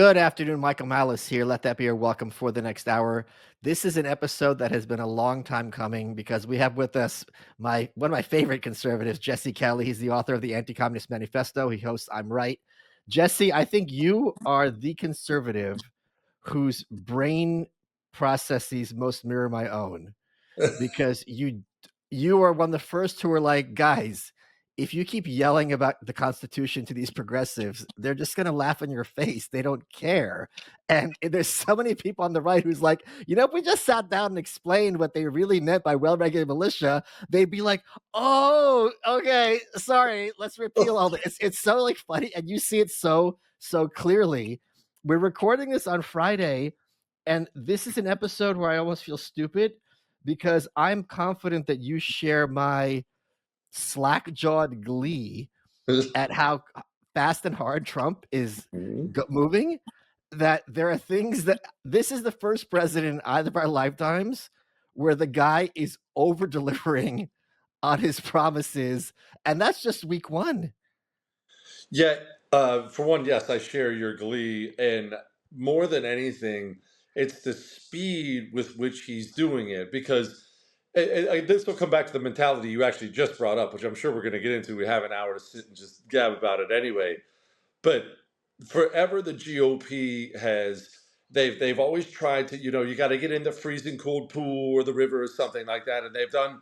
Good afternoon, Michael Malice here. Let that be your welcome for the next hour. This is an episode that has been a long time coming because we have with us my one of my favorite conservatives, Jesse Kelly. He's the author of the Anti-Communist Manifesto. He hosts I'm Right. Jesse, I think you are the conservative whose brain processes most mirror my own because you are one of the first who were like, guys, if you keep yelling about the Constitution to these progressives, they're just going to laugh in your face. They don't care. And there's so many people on the right who's like, if we just sat down and explained what they really meant by well-regulated militia, they'd be like, oh, okay, sorry, let's repeal all this. It's so like funny, and you see it so clearly. We're recording this on Friday, and this is an episode where I almost feel stupid because I'm confident that you share my slack-jawed glee at how fast and hard Trump is moving, that there are things that this is the first president in either of our lifetimes where the guy is over-delivering on his promises, and that's just week one. Yeah, for one, yes, I share your glee, and more than anything, it's the speed with which he's doing it. Because this will come back to the mentality you actually just brought up, which I'm sure we're going to get into. We have an hour to sit and just gab about it anyway. But forever the GOP has they've always tried to, you got to get in the freezing cold pool or the river or something like that, and they've done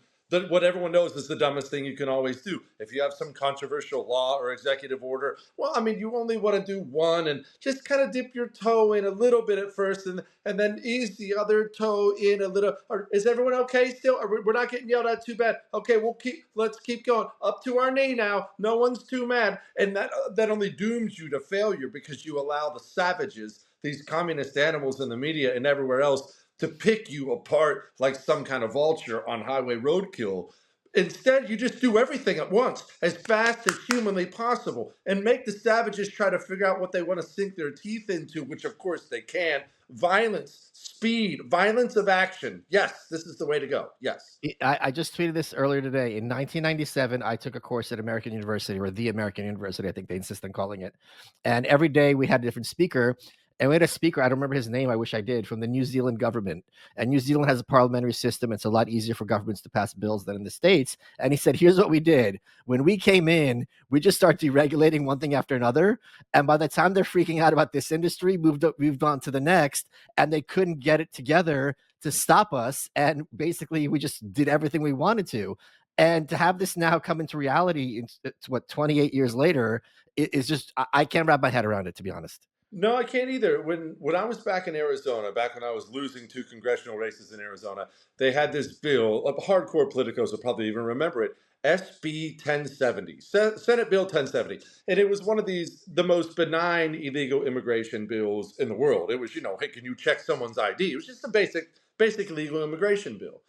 what everyone knows is the dumbest thing you can always do. If you have some controversial law or executive order, well, I mean, you only want to do one and just kind of dip your toe in a little bit at first, and then ease the other toe in a little. Or is everyone okay still? We're not getting yelled at too bad. Okay, let's keep going up to our knee now. No one's too mad, and that only dooms you to failure because you allow the savages, these communist animals in the media and everywhere else, to pick you apart like some kind of vulture on highway roadkill. Instead, you just do everything at once, as fast as humanly possible, and make the savages try to figure out what they want to sink their teeth into, which of course they can. Violence, speed, violence of action. Yes, this is the way to go. Yes. I just tweeted this earlier today. In 1997, I took a course at American University, or the American University, I think they insist on calling it. And every day we had a different speaker. And we had a speaker, I don't remember his name, I wish I did, from the New Zealand government. And New Zealand has a parliamentary system. It's a lot easier for governments to pass bills than in the States. And he said, here's what we did. When we came in, we just started deregulating one thing after another. And by the time they're freaking out about this industry, moved on to the next, and they couldn't get it together to stop us. And basically, we just did everything we wanted to. And to have this now come into reality, it's what, 28 years later, is just, I can't wrap my head around it, to be honest. No, I can't either. When I was back in Arizona, back when I was losing two congressional races in Arizona, they had this bill. Hardcore politicos will probably even remember it. SB 1070, Senate Bill 1070, and it was one of the most benign illegal immigration bills in the world. It was, hey, can you check someone's ID? It was just a basic legal immigration bill,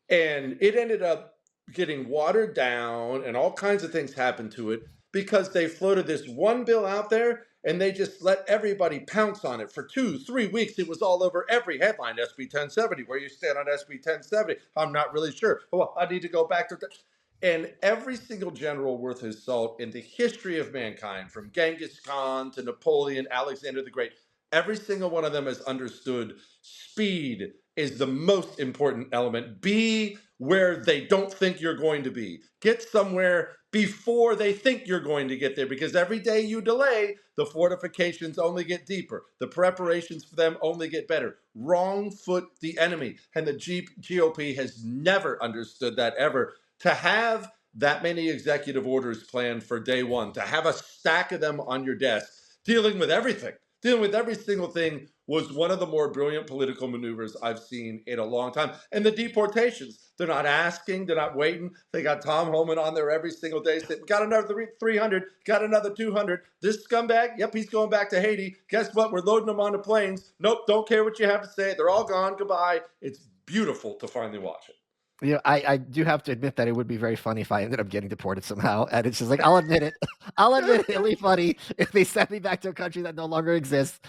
and it ended up getting watered down, and all kinds of things happened to it because they floated this one bill out there and they just let everybody pounce on it for 2-3 weeks. It was all over every headline. SB 1070, where you stand on SB 1070? I'm not really sure. Well, I need to go back to that. And every single general worth his salt in the history of mankind, from Genghis Khan to Napoleon, Alexander the Great, every single one of them has understood speed is the most important element. Be where they don't think you're going to be. Get somewhere before they think you're going to get there, because every day you delay, the fortifications only get deeper. The preparations for them only get better. Wrong foot the enemy. And the GOP has never understood that ever. To have that many executive orders planned for day one, to have a stack of them on your desk, dealing with everything, dealing with every single thing, was one of the more brilliant political maneuvers I've seen in a long time. And the deportations, they're not asking, they're not waiting. They got Tom Homan on there every single day saying, got another 300, got another 200. This scumbag, yep, he's going back to Haiti. Guess what? We're loading them onto planes. Nope, don't care what you have to say. They're all gone. Goodbye. It's beautiful to finally watch it. I do have to admit that it would be very funny if I ended up getting deported somehow. And it's just like, I'll admit it. I'll admit it. It'll be funny if they send me back to a country that no longer exists.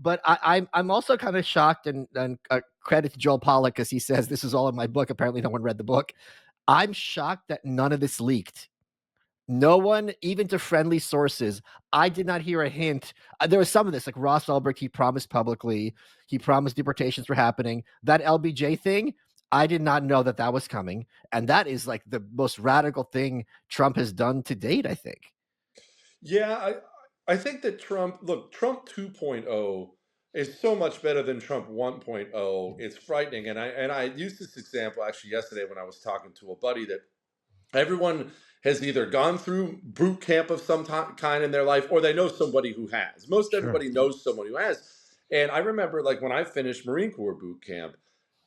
But I'm also kind of shocked, and credit to Joel Pollack, because he says this is all in my book. Apparently, no one read the book. I'm shocked that none of this leaked. No one, even to friendly sources, I did not hear a hint. There was some of this, like Ross Ulbricht, he promised publicly, he promised deportations were happening. That LBJ thing, I did not know that that was coming, and that is like the most radical thing Trump has done to date, I think. Yeah, I think that Trump 2.0 is so much better than Trump 1.0. It's frightening. And I used this example actually yesterday when I was talking to a buddy that everyone has either gone through boot camp of some kind in their life or they know somebody who has. Most Sure. everybody knows someone who has. And I remember like when I finished Marine Corps boot camp,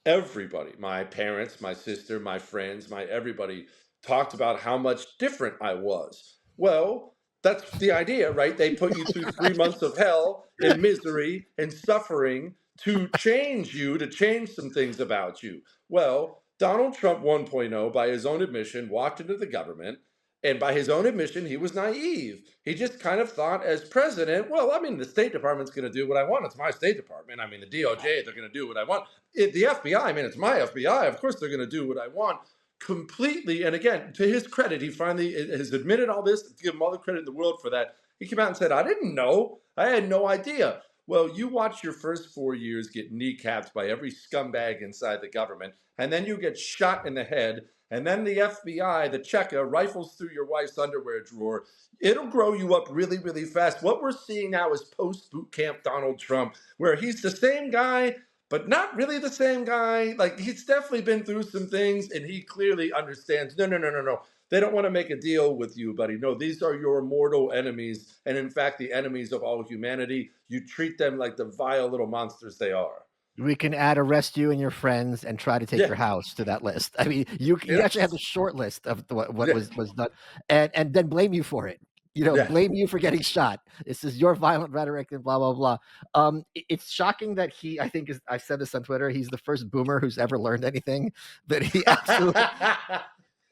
everybody, my parents, my sister, my friends, my everybody talked about how much different I was. Well, that's the idea, right? They put you through 3 months of hell and misery and suffering to change you, to change some things about you. Well, Donald Trump 1.0, by his own admission, walked into the government. And by his own admission, he was naive. He just kind of thought, as president, well, I mean, the State Department's going to do what I want. It's my State Department. I mean, the DOJ, they're going to do what I want. The FBI, I mean, it's my FBI. Of course, they're going to do what I want completely. And again, to his credit, he finally has admitted all this. To give him all the credit in the world for that. He came out and said, I didn't know. I had no idea. Well, you watch your first 4 years get kneecapped by every scumbag inside the government, and then you get shot in the head, and then the FBI, the checker, rifles through your wife's underwear drawer. It'll grow you up really, really fast. What we're seeing now is post boot camp Donald Trump, where he's the same guy, but not really the same guy. Like he's definitely been through some things, and he clearly understands. No, no, no, no, no. They don't want to make a deal with you, buddy. No, these are your mortal enemies, and in fact, the enemies of all humanity. You treat them like the vile little monsters they are. We can add arrest you and your friends and try to take Yeah, your house to that list. I mean, you yeah, actually have the short list of what yeah, was done, and then blame you for it. yeah. Blame you for getting shot. This is your violent rhetoric and blah blah blah. It's shocking that I think I said this on Twitter. He's the first boomer who's ever learned anything. That he absolutely.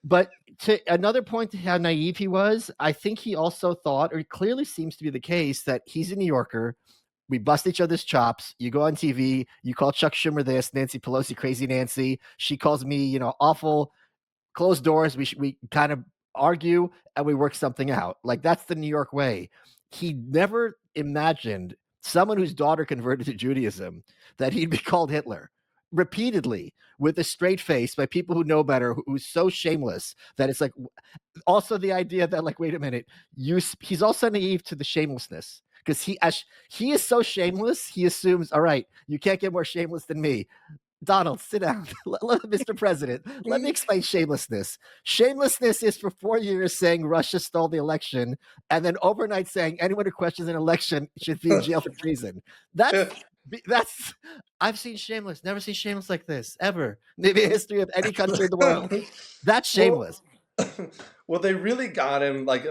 But to another point to how naive he was, I think he also thought, or it clearly seems to be the case, that he's a New Yorker. We bust each other's chops. You go on TV, you call Chuck Schumer this, Nancy Pelosi, crazy Nancy. She calls me, awful. Closed doors. We kind of argue and we work something out. Like that's the New York way. He never imagined someone whose daughter converted to Judaism that he'd be called Hitler repeatedly with a straight face by people who know better, who's so shameless that it's like also the idea that like wait a minute, he's also naive to the shamelessness because he is so shameless he assumes all right you can't get more shameless than me. Donald, sit down. Mr. President, let me explain shamelessness. Shamelessness is for 4 years saying Russia stole the election and then overnight saying anyone who questions an election should be in jail for treason. That's I've seen shameless, never seen shameless like this ever. Maybe a history of any country in the world. That's Well, shameless. well, they really got him. Like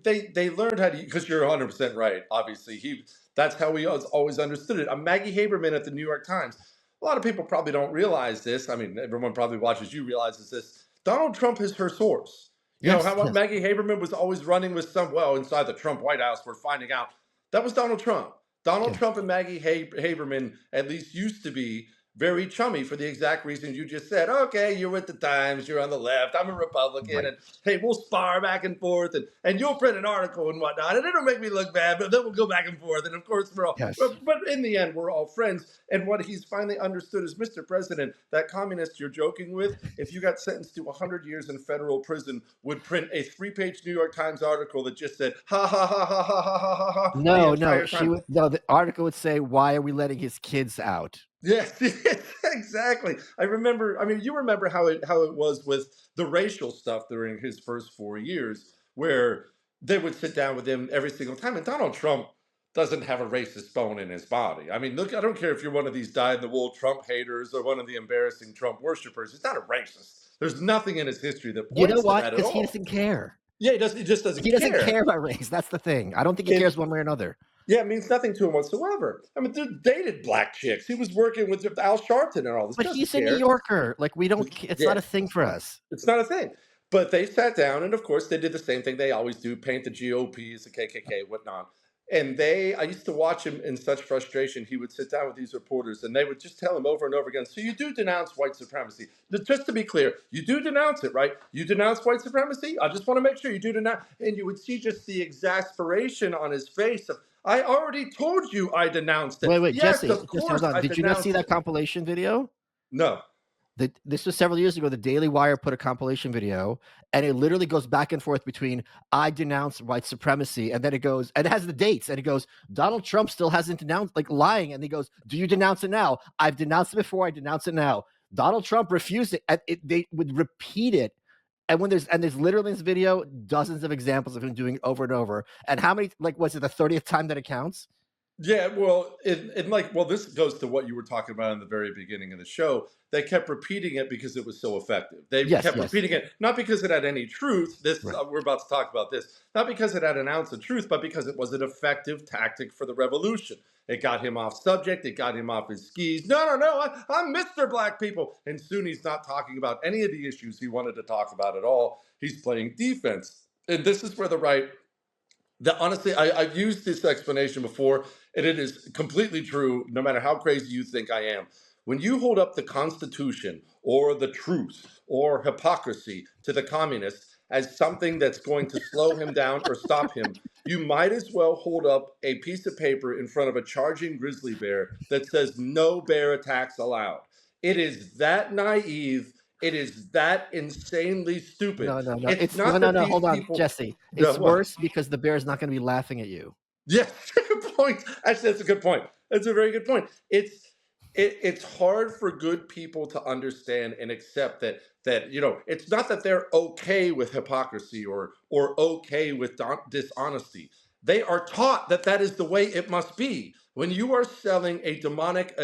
they learned how to, because you're 100% right. Obviously, that's how we always understood it. Maggie Haberman at the New York Times. A lot of people probably don't realize this. I mean, everyone probably watches you realizes this. Donald Trump is her source. You know Yes, how yes, Maggie Haberman was always running with inside the Trump White House. We're finding out that was Donald Trump. Donald yes, Trump and Maggie Haberman at least used to be very chummy for the exact reasons you just said. Okay, you're with the Times, you're on the left, I'm a Republican, right. and hey, we'll spar back and forth, and you'll print an article and whatnot, and it'll make me look bad, but then we'll go back and forth, and of course we're all, Yes, but in the end, we're all friends. And what he's finally understood is, Mr. President, that communist you're joking with, if you got sentenced to 100 years in federal prison, would print a 3-page New York Times article that just said, ha ha ha ha ha ha ha ha ha, the no, no, entire time. the article would say, why are we letting his kids out? Yes, exactly. I remember. I mean, you remember how it was with the racial stuff during his first 4 years, where they would sit down with him every single time. And Donald Trump doesn't have a racist bone in his body. I mean, look, I don't care if you're one of these dyed-in-the-wool Trump haters or one of the embarrassing Trump worshipers. He's not a racist. There's nothing in his history that You know points to what? that at Because he all. doesn't care. Yeah, he does. He just He doesn't doesn't care. care about race. That's the thing. I don't think he And cares one way or another. yeah, it means nothing to him whatsoever. I mean, dude dated black chicks. He was working with Al Sharpton and all this. But Doesn't he's a New care. Yorker. Like we don't. It's not Yeah, a thing for us. it's not a thing. But they sat down, and of course, they did the same thing they always do: paint the GOP as the KKK, whatnot. And I used to watch him in such frustration. He would sit down with these reporters and they would just tell him over and over again, so you do denounce white supremacy. Just to be clear, you do denounce it, right? You denounce white supremacy? I just want to make sure you do denounce. And you would see just the exasperation on his face of, I already told you I denounced it. Wait, Yes, Jesse, of Jesse, hold course on. I Did you not see denounced that it. compilation video? No. This was several years ago. The Daily Wire put a compilation video, and it literally goes back and forth between "I denounce white supremacy," and then it goes, and it has the dates, and it goes, "Donald Trump still hasn't denounced, like lying," and he goes, "Do you denounce it now? I've denounced it before. I denounce it now." Donald Trump refused it, and they would repeat it. And there's literally in this video dozens of examples of him doing it over and over. And how many, like, was it the 30th time that it counts? Yeah, well, this goes to what you were talking about in the very beginning of the show. They kept repeating it because it was so effective. They Yes, kept yes, repeating it not because it had any truth. right. We're about to talk about this. Not because it had an ounce of truth, but because it was an effective tactic for the revolution. It got him off subject. It got him off his skis. No, I'm Mr. Black People, and soon he's not talking about any of the issues he wanted to talk about at all. He's playing defense, and this is where the right honestly, I've used this explanation before, and it is completely true, no matter how crazy you think I am. When you hold up the Constitution or the truth or hypocrisy to the communist as something that's going to slow him down or stop him, you might as well hold up a piece of paper in front of a charging grizzly bear that says no bear attacks allowed. It is that naive. It is that insanely stupid. No, no, no. It's It's no, not no, that no. these Hold on, people. Jesse. No, It's what? worse because the bear is not going to be laughing at you. Yeah, good point. Actually, that's a good point. That's a very good point. It's hard for good people to understand and accept that it's not that they're okay with hypocrisy or okay with dishonesty. They are taught that that is the way it must be. When you are selling a demonic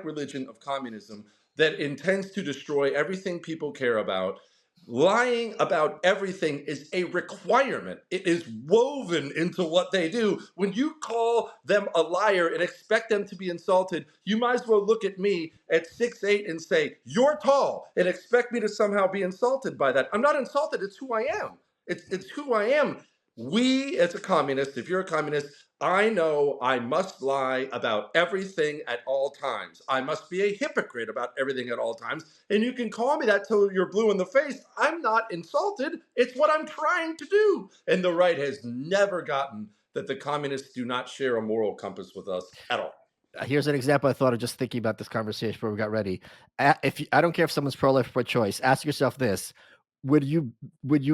religion of communism that intends to destroy everything people care about, lying about everything is a requirement. It is woven into what they do. When you call them a liar and expect them to be insulted, you might as well look at me at 6'8" and say, "You're tall," and expect me to somehow be insulted by that. I'm not insulted. It's who I am. It's who I am. We, as a communist, if you're a communist, I know I must lie about everything at all times. I must be a hypocrite about everything at all times. And you can call me that till you're blue in the face. I'm not insulted. It's what I'm trying to do. And the right has never gotten that the communists do not share a moral compass with us at all. Here's an example I thought of just thinking about this conversation before we got ready. I don't care if someone's pro-life or pro-choice, ask yourself this: would you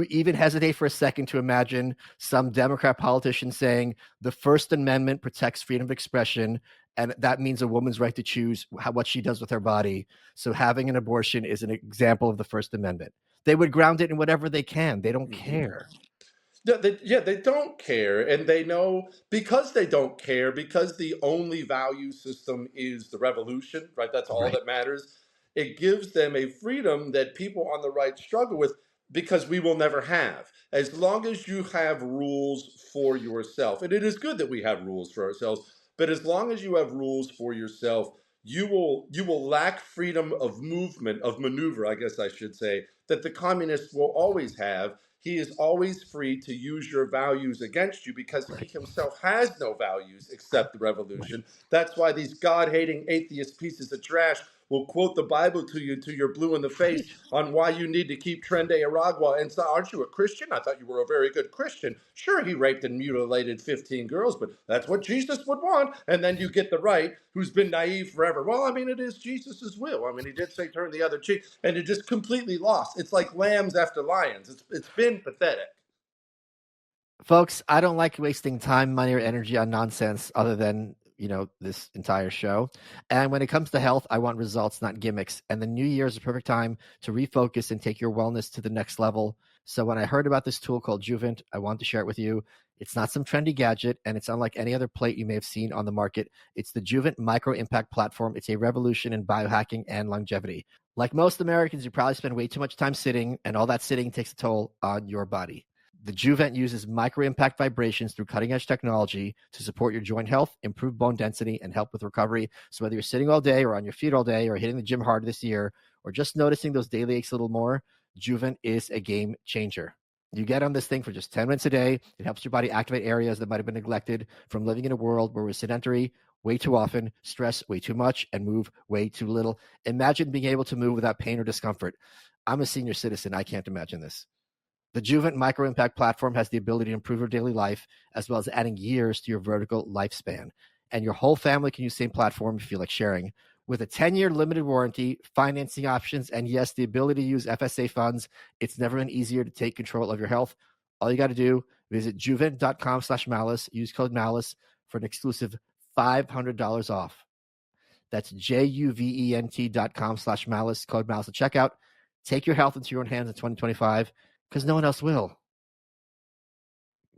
even hesitate for a second to imagine some Democrat politician saying the First Amendment protects freedom of expression, and that means a woman's right to choose what she does with her body? So having an abortion is an example of the First Amendment. They would ground it in whatever they can. They don't Mhm. care. Yeah, they don't care. And they know because they don't care, because the only value system is the revolution, right? That's all Right. that matters. It gives them a freedom that people on the right struggle with because we will never have. As long as you have rules for yourself, and it is good that we have rules for ourselves, but as long as you have rules for yourself, you will lack freedom of movement, of maneuver, I guess I should say, that the communists will always have. He is always free to use your values against you because he Right. himself has no values except the Right. revolution. That's why these God hating atheist pieces of trash will quote the Bible to you till you're blue in the face Right. on why you need to keep Tren de Aragua. And so, aren't you a Christian? I thought you were a very good Christian. Sure, he raped and mutilated 15 girls, but that's what Jesus would want. And then you get the right, who's been naive forever. Well, I mean, it is Jesus's will. I mean, he did say turn the other cheek, and it just completely lost. It's like lambs after lions. It's been pathetic. Folks, I don't like wasting time, money, or energy on nonsense other than, this entire show. And when it comes to health, I want results, not gimmicks. And the new year is a perfect time to refocus and take your wellness to the next level. So when I heard about this tool called Juvent, I wanted to share it with you. It's not some trendy gadget, and it's unlike any other plate you may have seen on the market. It's the Juvent Micro Impact Platform. It's a revolution in biohacking and longevity. Like most Americans, you probably spend way too much time sitting, and all that sitting takes a toll on your body. The Juvent uses micro-impact vibrations through cutting-edge technology to support your joint health, improve bone density, and help with recovery. So whether you're sitting all day or on your feet all day or hitting the gym hard this year or just noticing those daily aches a little more, Juvent is a game changer. You get on this thing for just 10 minutes a day. It helps your body activate areas that might have been neglected from living in a world where we're sedentary way too often, stress way too much, and move way too little. Imagine being able to move without pain or discomfort. I'm a senior citizen. I can't imagine this. The Juvent Micro Impact platform has the ability to improve your daily life as well as adding years to your vertical lifespan. And your whole family can use the same platform if you feel like sharing. With a 10-year limited warranty, financing options, and yes, the ability to use FSA funds, it's never been easier to take control of your health. All you got to do, visit juvent.com/malice, use code malice for an exclusive $500 off. That's juvent.com/malice, code malice at checkout. Take your health into your own hands in 2025 because no one else will.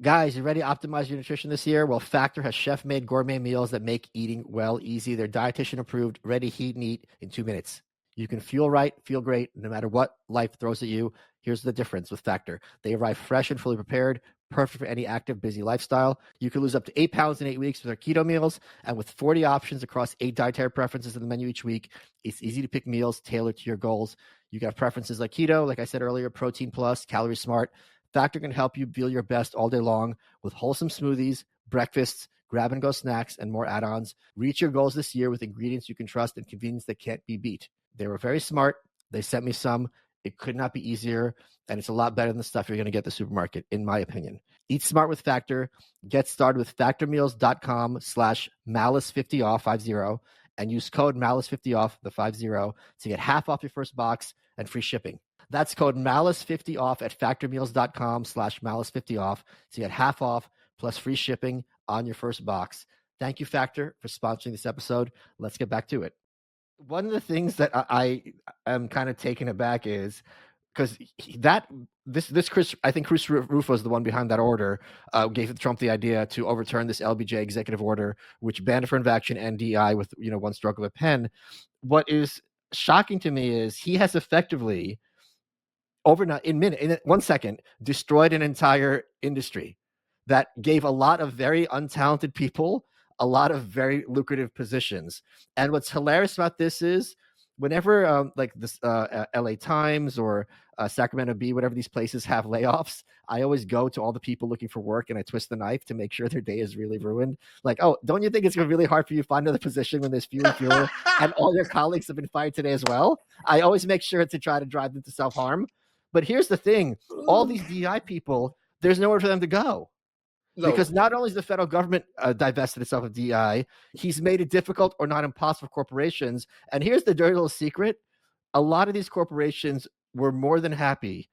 Guys, you ready to optimize your nutrition this year? Well, Factor has chef-made gourmet meals that make eating well easy. They're dietitian approved, ready to heat and eat in 2 minutes. You can feel right, feel great, no matter what life throws at you. Here's the difference with Factor. They arrive fresh and fully prepared, perfect for any active, busy lifestyle. You can lose up to 8 pounds in 8 weeks with our keto meals, and with 40 options across 8 dietary preferences in the menu each week, it's easy to pick meals tailored to your goals. You got preferences like keto, like I said earlier, protein plus, calorie smart. Factor can help you feel your best all day long with wholesome smoothies, breakfasts, grab-and-go snacks, and more add-ons. Reach your goals this year with ingredients you can trust and convenience that can't be beat. They were very smart. They sent me some. It could not be easier, and it's a lot better than the stuff you're going to get at the supermarket, in my opinion. Eat smart with Factor. Get started with factormeals.com/malice50off, 50, and use code malice50off, the 50, to get half off your first box and free shipping. That's code malice50off at factormeals.com/malice50off to get half off plus free shipping on your first box. Thank you, Factor, for sponsoring this episode. Let's get back to it. One of the things that I am kind of taken aback is because this Chris, I think Chris Rufo is the one behind that order, gave Trump the idea to overturn this LBJ executive order, which banned affirmative action and DI with one stroke of a pen. What is shocking to me is he has effectively overnight, in 1 second, destroyed an entire industry that gave a lot of very untalented people a lot of very lucrative positions. And what's hilarious about this is whenever like this LA Times or Sacramento Bee, whatever these places have layoffs, I always go to all the people looking for work and I twist the knife to make sure their day is really ruined. Like, oh, don't you think it's really hard for you to find another position when there's fewer and fewer and all your colleagues have been fired today as well? I always make sure to try to drive them to self-harm. But here's the thing, all these DI people, there's nowhere for them to go. No. Because not only has the federal government divested itself of DI, he's made it difficult or not impossible for corporations. And here's the dirty little secret. A lot of these corporations were more than happy.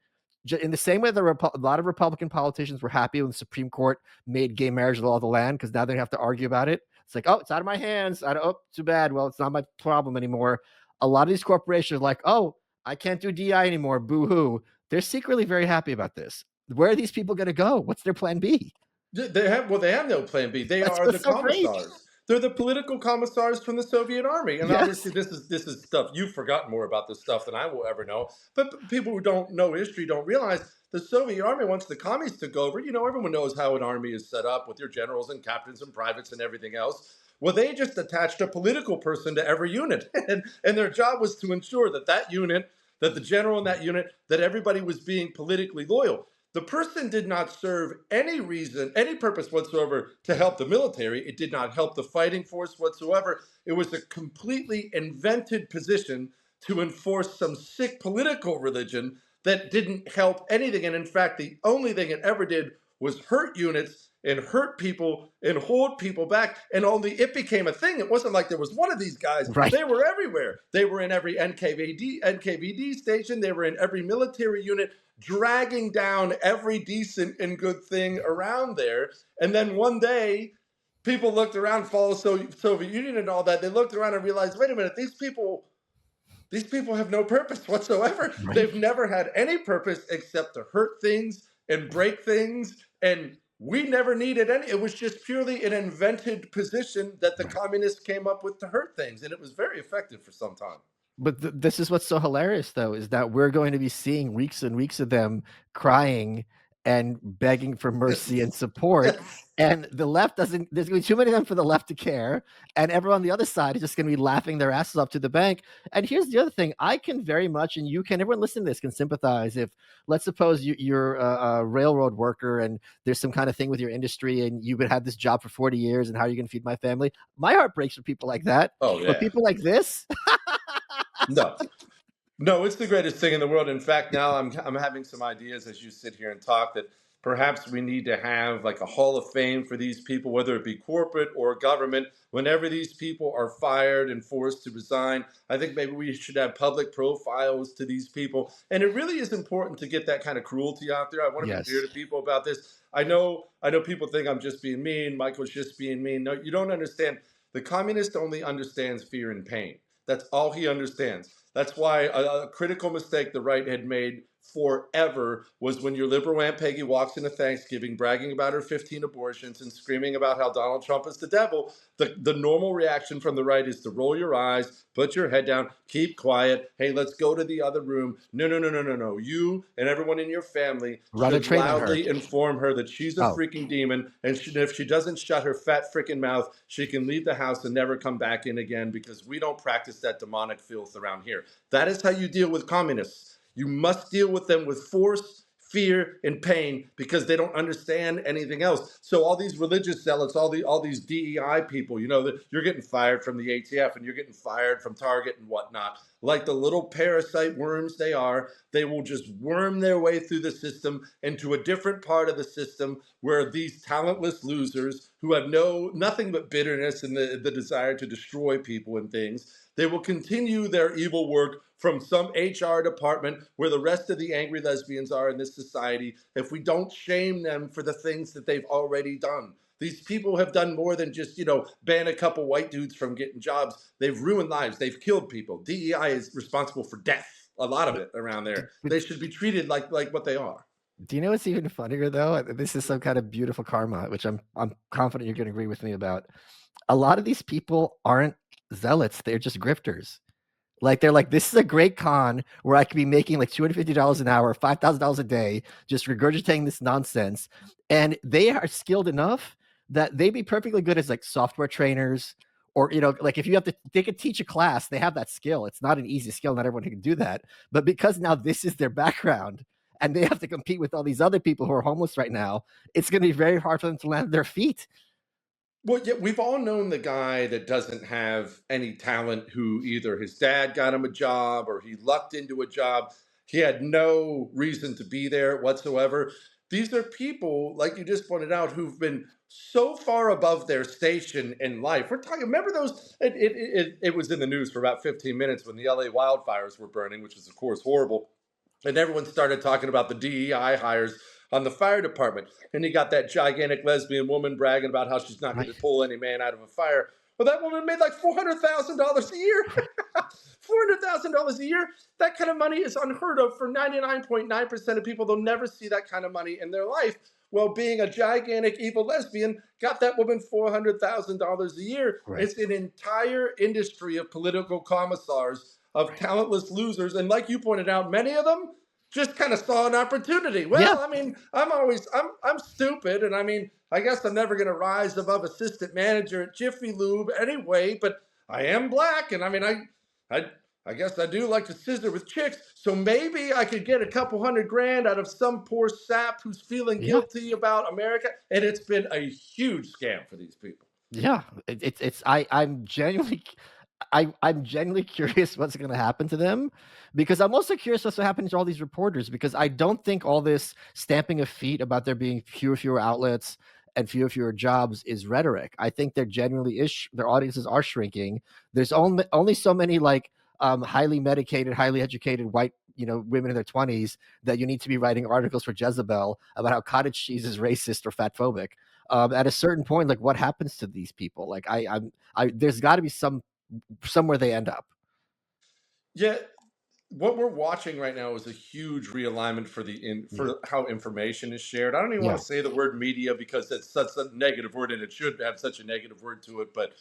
In the same way that a lot of Republican politicians were happy when the Supreme Court made gay marriage the law of the land, because now they don't have to argue about it. It's like, oh, it's out of my hands. Oh, too bad. Well, it's not my problem anymore. A lot of these corporations are like, oh, I can't do DI anymore. Boo-hoo. They're secretly very happy about this. Where are these people going to go? What's their plan B? They have no plan B. They That's are the what's so crazy. commissars. They're the political commissars from the Soviet Army. And Yes. obviously this is stuff you've forgotten more about this stuff than I will ever know. But people who don't know history don't realize the Soviet Army, once the commies took over, everyone knows how an army is set up with your generals and captains and privates and everything else. Well, they just attached a political person to every unit. And their job was to ensure that unit, that the general in that unit, that everybody was being politically loyal. The person did not serve any reason, any purpose whatsoever to help the military. It did not help the fighting force whatsoever. It was a completely invented position to enforce some sick political religion that didn't help anything. And in fact, the only thing it ever did was hurt units and hurt people and hold people back. And only it became a thing. It wasn't like there was one of these guys. Right. They were everywhere. They were in every NKVD station. They were in every military unit, dragging down every decent and good thing around there. And then one day, people looked around, followed Soviet Union and all that. They looked around and realized, wait a minute, these people have no purpose whatsoever. Right. They've never had any purpose except to hurt things and break things. And we never needed any. It was just purely an invented position that the communists came up with to hurt things. And it was very effective for some time. But this is what's so hilarious, though, is that we're going to be seeing weeks and weeks of them crying and begging for mercy and support. And the left doesn't, there's gonna be too many of them for the left to care. And everyone on the other side is just gonna be laughing their asses off to the bank. And here's the other thing, I can very much, and you can, everyone listening to this can sympathize if, let's suppose you're a railroad worker and there's some kind of thing with your industry and you've been had this job for 40 years and how are you gonna feed my family? My heart breaks for people like that. Oh But yeah. people like this, No. No, it's the greatest thing in the world. In fact, now I'm having some ideas as you sit here and talk that perhaps we need to have like a hall of fame for these people, whether it be corporate or government. Whenever these people are fired and forced to resign, I think maybe we should have public profiles to these people. And it really is important to get that kind of cruelty out there. I want to be clear yes, to people about this. I know people think I'm just being mean. Michael's just being mean. No, you don't understand. The communist only understands fear and pain. That's all he understands. That's why a critical mistake the right had made forever was when your liberal Aunt Peggy walks into Thanksgiving bragging about her 15 abortions and screaming about how Donald Trump is the devil. The normal reaction from the right is to roll your eyes, put your head down, keep quiet. Hey, let's go to the other room. No, no, no, no, no, no. You and everyone in your family run a should train on her. loudly inform her that she's a Oh, freaking demon. And if she doesn't shut her fat freaking mouth, she can leave the house and never come back in again because we don't practice that demonic filth around here. That is how you deal with communists. You must deal with them with force, fear, and pain because they don't understand anything else. So all these religious zealots, all these DEI people, you know, that you're getting fired from the ATF and you're getting fired from Target and whatnot. Like the little parasite worms they are, they will just worm their way through the system into a different part of the system where these talentless losers who have nothing but bitterness and the desire to destroy people and things, they will continue their evil work from some HR department where the rest of the angry lesbians are in this society if we don't shame them for the things that they've already done. These people have done more than just, ban a couple white dudes from getting jobs. They've ruined lives. They've killed people. DEI is responsible for death, a lot of but, it around there. but They should be treated like what they are. do you know what's even funnier though? This is some kind of beautiful karma, which I'm confident you're going to agree with me about. A lot of these people aren't zealots; they're just grifters. Like they're like, this is a great con where I could be making like $250 an hour, $5,000 a day, just regurgitating this nonsense, and they are skilled enough that they'd be perfectly good as like software trainers, or like if you have to, they could teach a class. They have that skill. It's not an easy skill; not everyone can do that. But because now this is their background, and they have to compete with all these other people who are homeless right now, it's going to be very hard for them to land their feet. Well, yeah, we've all known the guy that doesn't have any talent who either his dad got him a job or he lucked into a job. He had no reason to be there whatsoever. These are people, like you just pointed out, who've been so far above their station in life. We're talking, remember those? It was in the news for about 15 minutes when the LA wildfires were burning, which is, of course, horrible. And everyone started talking about the DEI hires on the fire department. And you got that gigantic lesbian woman bragging about how she's not going Right? to pull any man out of a fire. Well, that woman made like $400,000 a year. $400,000 a year. That kind of money is unheard of for 99.9% of people. They'll never see that kind of money in their life. Well, being a gigantic evil lesbian got that woman $400,000 a year. Right. It's an entire industry of political commissars, of Right. talentless losers. And like you pointed out, many of them just kind of saw an opportunity. Yeah. Well, I mean, I'm stupid, and I mean, I guess I'm never going to rise above assistant manager at Jiffy Lube anyway. But I am black, and I mean, I, I guess I do like to scissor with chicks. So maybe I could get a couple hundred grand out of some poor sap who's feeling Yeah. guilty about America. And it's been a huge scam for these people. Yeah, it's I'm genuinely curious what's gonna happen to them, because I'm also curious what's gonna happen to all these reporters, because I don't think all this stamping of feet about there being fewer outlets and fewer jobs is rhetoric. I think there genuinely is their audiences are shrinking. There's only so many like highly medicated, highly educated white women in their 20s that you need to be writing articles for Jezebel about how cottage cheese is racist or fatphobic. At a certain point, like what happens to these people? Like there's got to be somewhere they end up. Yeah, what we're watching right now is a huge realignment for Yeah, for how information is shared. I don't even want yeah, to say the word media because it's such a negative word and it should have such a negative word to it. But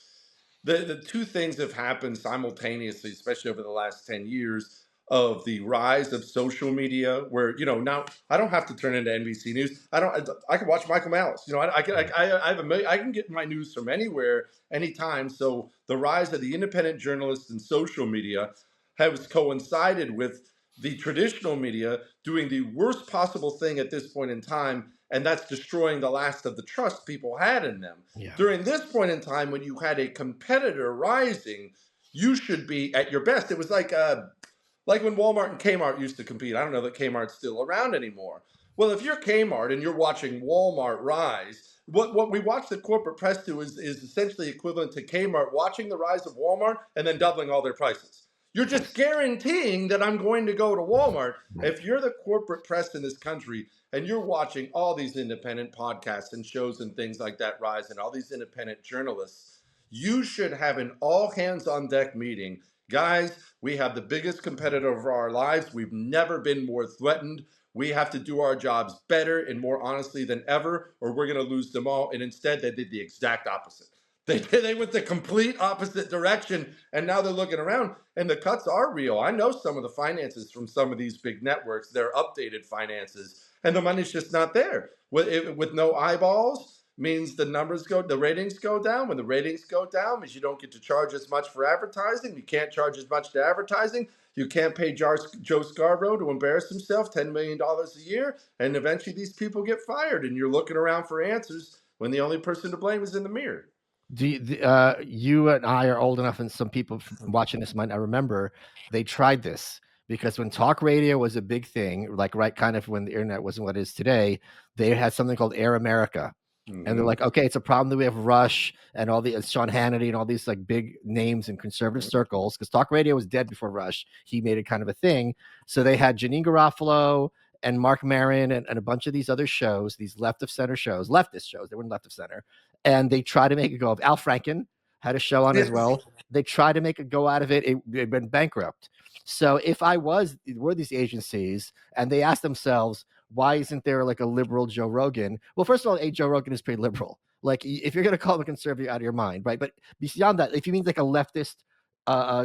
the two things have happened simultaneously, especially over the last 10 years. of the rise of social media, where now I don't have to turn into NBC News. I can watch Michael Malice. I have I can get my news from anywhere, anytime. So the rise of the independent journalists and social media has coincided with the traditional media doing the worst possible thing at this point in time, and that's destroying the last of the trust people had in them. Yeah. During this point in time, when you had a competitor rising, you should be at your best. It was like when Walmart and Kmart used to compete. I don't know that Kmart's still around anymore. Well, if you're Kmart and you're watching Walmart rise, what we watch the corporate press do is essentially equivalent to Kmart watching the rise of Walmart and then doubling all their prices. You're just Yes. guaranteeing that I'm going to go to Walmart. Right. If you're the corporate press in this country and you're watching all these independent podcasts and shows and things like that rise, and all these independent journalists, you should have an all hands on deck meeting. Guys, we have the biggest competitor of our lives. We've never been more threatened. We have to do our jobs better and more honestly than ever, or we're going to lose them all. And instead, they did the exact opposite. They went the complete opposite direction, and now they're looking around, and the cuts are real. I know some of the finances from some of these big networks, they're updated finances, and the money's just not there. With no eyeballs, means the ratings go down. When the ratings go down, means you don't get to charge as much for advertising. You can't charge as much to advertising. You can't pay Joe Scarborough to embarrass himself $10 million a year. And eventually these people get fired, and you're looking around for answers when the only person to blame is in the mirror. You and I are old enough, and some people watching this might not remember. They tried this because when talk radio was a big thing, like right kind of when the internet wasn't what it is today, they had something called Air America. And they're Mm-hmm. like, okay, it's a problem that we have Rush and all the Sean Hannity and all these like big names in conservative circles, because talk radio was dead before Rush. He made it kind of a thing. So they had Janine Garofalo and Mark Maron and a bunch of these other shows, these left of center shows, leftist shows. They weren't left of center, and they tried to make it go. Of Al Franken had a show on as Yes. well. They tried to make a go out of it. It went bankrupt. So if were these agencies and they asked themselves, why isn't there like a liberal Joe Rogan? Well, first of all, Joe Rogan is pretty liberal. Like if you're going to call him a conservative, you're out of your mind, right? But beyond that, if you mean like a leftist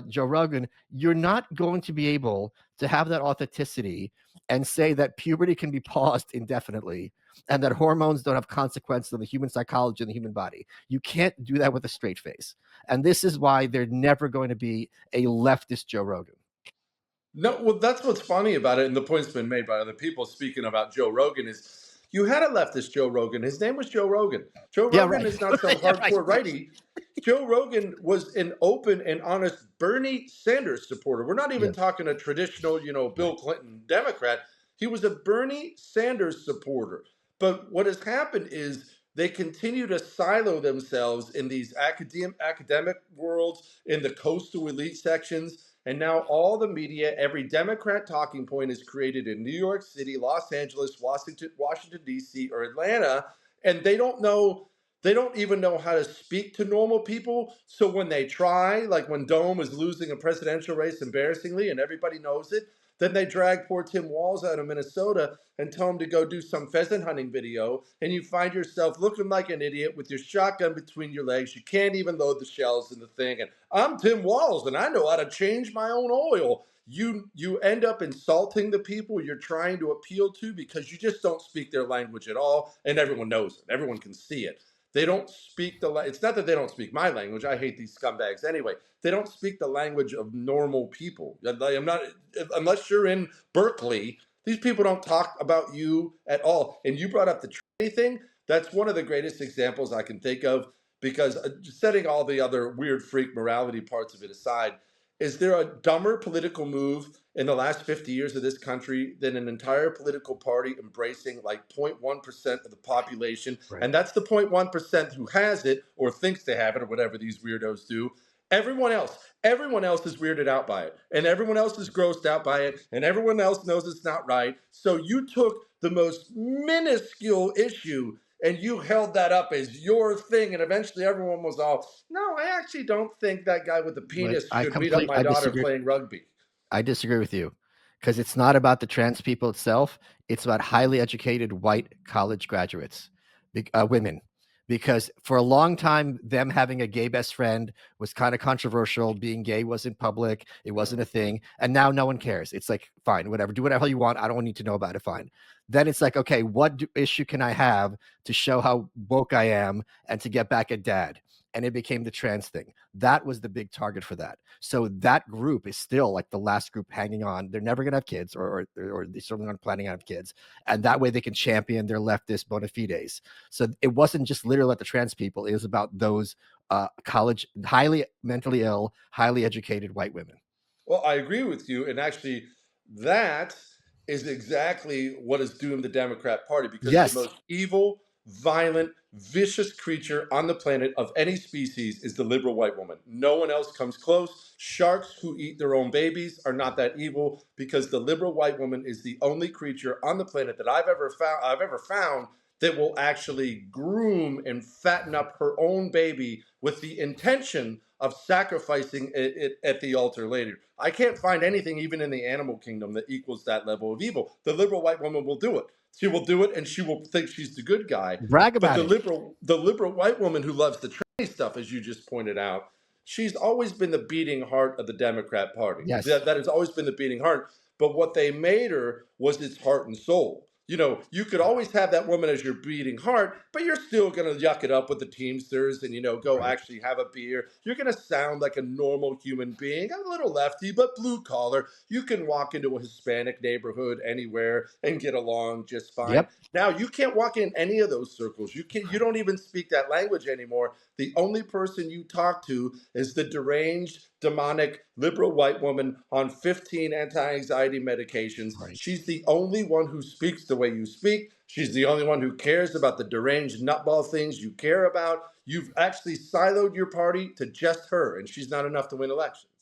Joe Rogan, you're not going to be able to have that authenticity and say that puberty can be paused indefinitely and that hormones don't have consequences on the human psychology and the human body. You can't do that with a straight face. And this is why they're never going to be a leftist Joe Rogan. No, well, that's what's funny about it, and the point's been made by other people speaking about Joe Rogan is you had a leftist Joe Rogan. His name was Joe Rogan. Joe Yeah, Rogan right. is not some Yeah, right, hardcore right. righty. Joe Rogan was an open and honest Bernie Sanders supporter. We're not even Yes, talking a traditional, Bill right. Clinton Democrat. He was a Bernie Sanders supporter. But what has happened is they continue to silo themselves in these academic worlds, in the coastal elite sections, and now all the media, every Democrat talking point is created in New York City, Los Angeles, Washington D.C., or Atlanta, and they don't even know how to speak to normal people. So when they try, like when Dome is losing a presidential race embarrassingly and everybody knows it, then they drag poor Tim Walz out of Minnesota and tell him to go do some pheasant hunting video. And you find yourself looking like an idiot with your shotgun between your legs. You can't even load the shells in the thing. And I'm Tim Walz and I know how to change my own oil. You end up insulting the people you're trying to appeal to because you just don't speak their language at all. And everyone knows it. Everyone can see it. They don't speak it's not that they don't speak my language. I hate these scumbags anyway. They don't speak the language of normal people. I'm not, unless you're in Berkeley, these people don't talk about you at all. And you brought up the tranny thing. That's one of the greatest examples I can think of, because setting all the other weird freak morality parts of it aside, is there a dumber political move in the last 50 years of this country than an entire political party embracing like 0.1% of the population? Right. And that's the 0.1% who has it or thinks they have it or whatever these weirdos do. Everyone else is weirded out by it, and everyone else is grossed out by it, and everyone else knows it's not right. So you took the most minuscule issue and you held that up as your thing, and eventually everyone was all, no, I actually don't think that guy with the But penis should beat up my I daughter disagree. playing rugby. I disagree with you because it's not about the trans people itself. It's about highly educated white college graduates, women, because for a long time, them having a gay best friend was kind of controversial. Being gay wasn't public, it wasn't a thing. And now no one cares. It's like, fine, whatever, do whatever you want. I don't need to know about it. Fine. Then it's like, okay, issue can I have to show how woke I am and to get back at dad? And it became the trans thing. That was the big target for that. So that group is still like the last group hanging on. They're never going to have kids, or they certainly aren't planning on have kids. And that way they can champion their leftist bona fides. So it wasn't just literally about the trans people. It was about those college, highly mentally ill, highly educated white women. Well, I agree with you. And actually, that is exactly what has doomed the Democrat Party because the Yes. most evil, violent, vicious creature on the planet of any species is the liberal white woman. No one else comes close. Sharks who eat their own babies are not that evil because the liberal white woman is the only creature on the planet that I've ever found that will actually groom and fatten up her own baby with the intention of sacrificing it at the altar later. I can't find anything, even in the animal kingdom, that equals that level of evil. The liberal white woman will do it. She will do it, and she will think she's the good guy. Brag But about it. the liberal white woman who loves the tranny stuff, as you just pointed out, she's always been the beating heart of the Democrat Party. Yes. That has always been the beating heart. But what they made her was its heart and soul. You could always have that woman as your beating heart, but you're still going to yuck it up with the Teamsters and, go Right. actually have a beer. You're going to sound like a normal human being, a little lefty, but blue collar. You can walk into a Hispanic neighborhood anywhere and get along just fine. Yep. Now, you can't walk in any of those circles. You don't even speak that language anymore. The only person you talk to is the deranged, demonic, liberal white woman on 15 anti-anxiety medications. Right. She's the only one who speaks the way you speak. She's the only one who cares about the deranged nutball things you care about. You've actually siloed your party to just her, and she's not enough to win elections.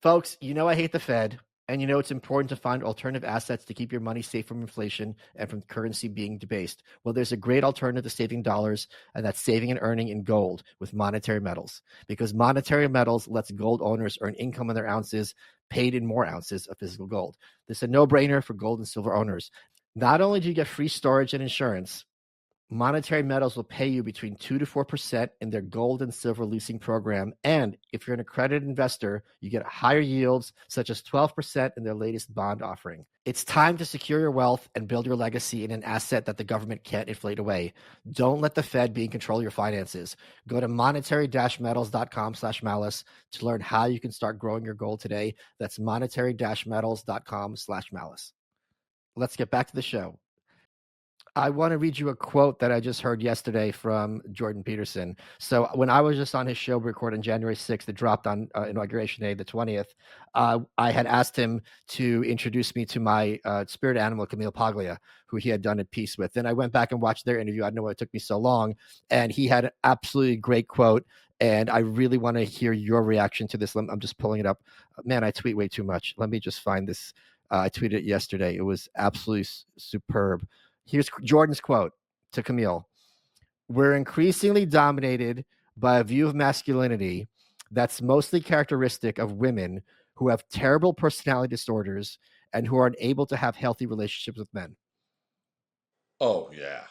Folks, I hate the Fed, and it's important to find alternative assets to keep your money safe from inflation and from currency being debased. Well, there's a great alternative to saving dollars, and that's saving and earning in gold with monetary metals. Because monetary metals lets gold owners earn income on their ounces, paid in more ounces of physical gold. This is a no-brainer for gold and silver owners. Not only do you get free storage and insurance, monetary metals will pay you between 2 to 4% in their gold and silver leasing program. And if you're an accredited investor, you get higher yields, such as 12% in their latest bond offering. It's time to secure your wealth and build your legacy in an asset that the government can't inflate away. Don't let the Fed be in control of your finances. Go to monetary-metals.com/malice to learn how you can start growing your gold today. That's monetary-metals.com/malice. Let's get back to the show. I want to read you a quote that I just heard yesterday from Jordan Peterson. So when I was just on his show recording January 6th, it dropped on Inauguration Day, the 20th. I had asked him to introduce me to my spirit animal, Camille Paglia, who he had done a piece with. Then I went back and watched their interview. I don't know why it took me so long. And he had an absolutely great quote. And I really want to hear your reaction to this. I'm just pulling it up. Man, I tweet way too much. Let me just find this. I tweeted it yesterday. It was absolutely superb. Here's Jordan's quote to Camille. We're increasingly dominated by a view of masculinity that's mostly characteristic of women who have terrible personality disorders and who are unable to have healthy relationships with men. Oh yeah,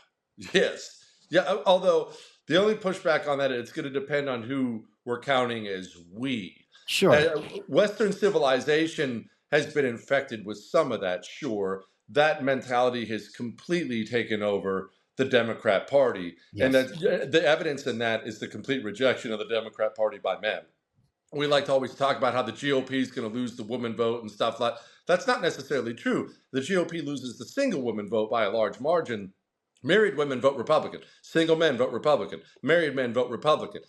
yes, yeah. Although the only pushback on that, it's going to depend on who we're counting as we. Sure. Western civilization has been infected with some of that. Sure, that mentality has completely taken over the Democrat Party, and Yes. that the evidence in that is the complete rejection of the Democrat Party by men. We like to always talk about how the GOP is going to lose the woman vote and stuff like that's not necessarily true. The GOP loses the single woman vote by a large margin. Married women vote Republican. Single men vote Republican. Married men vote Republican.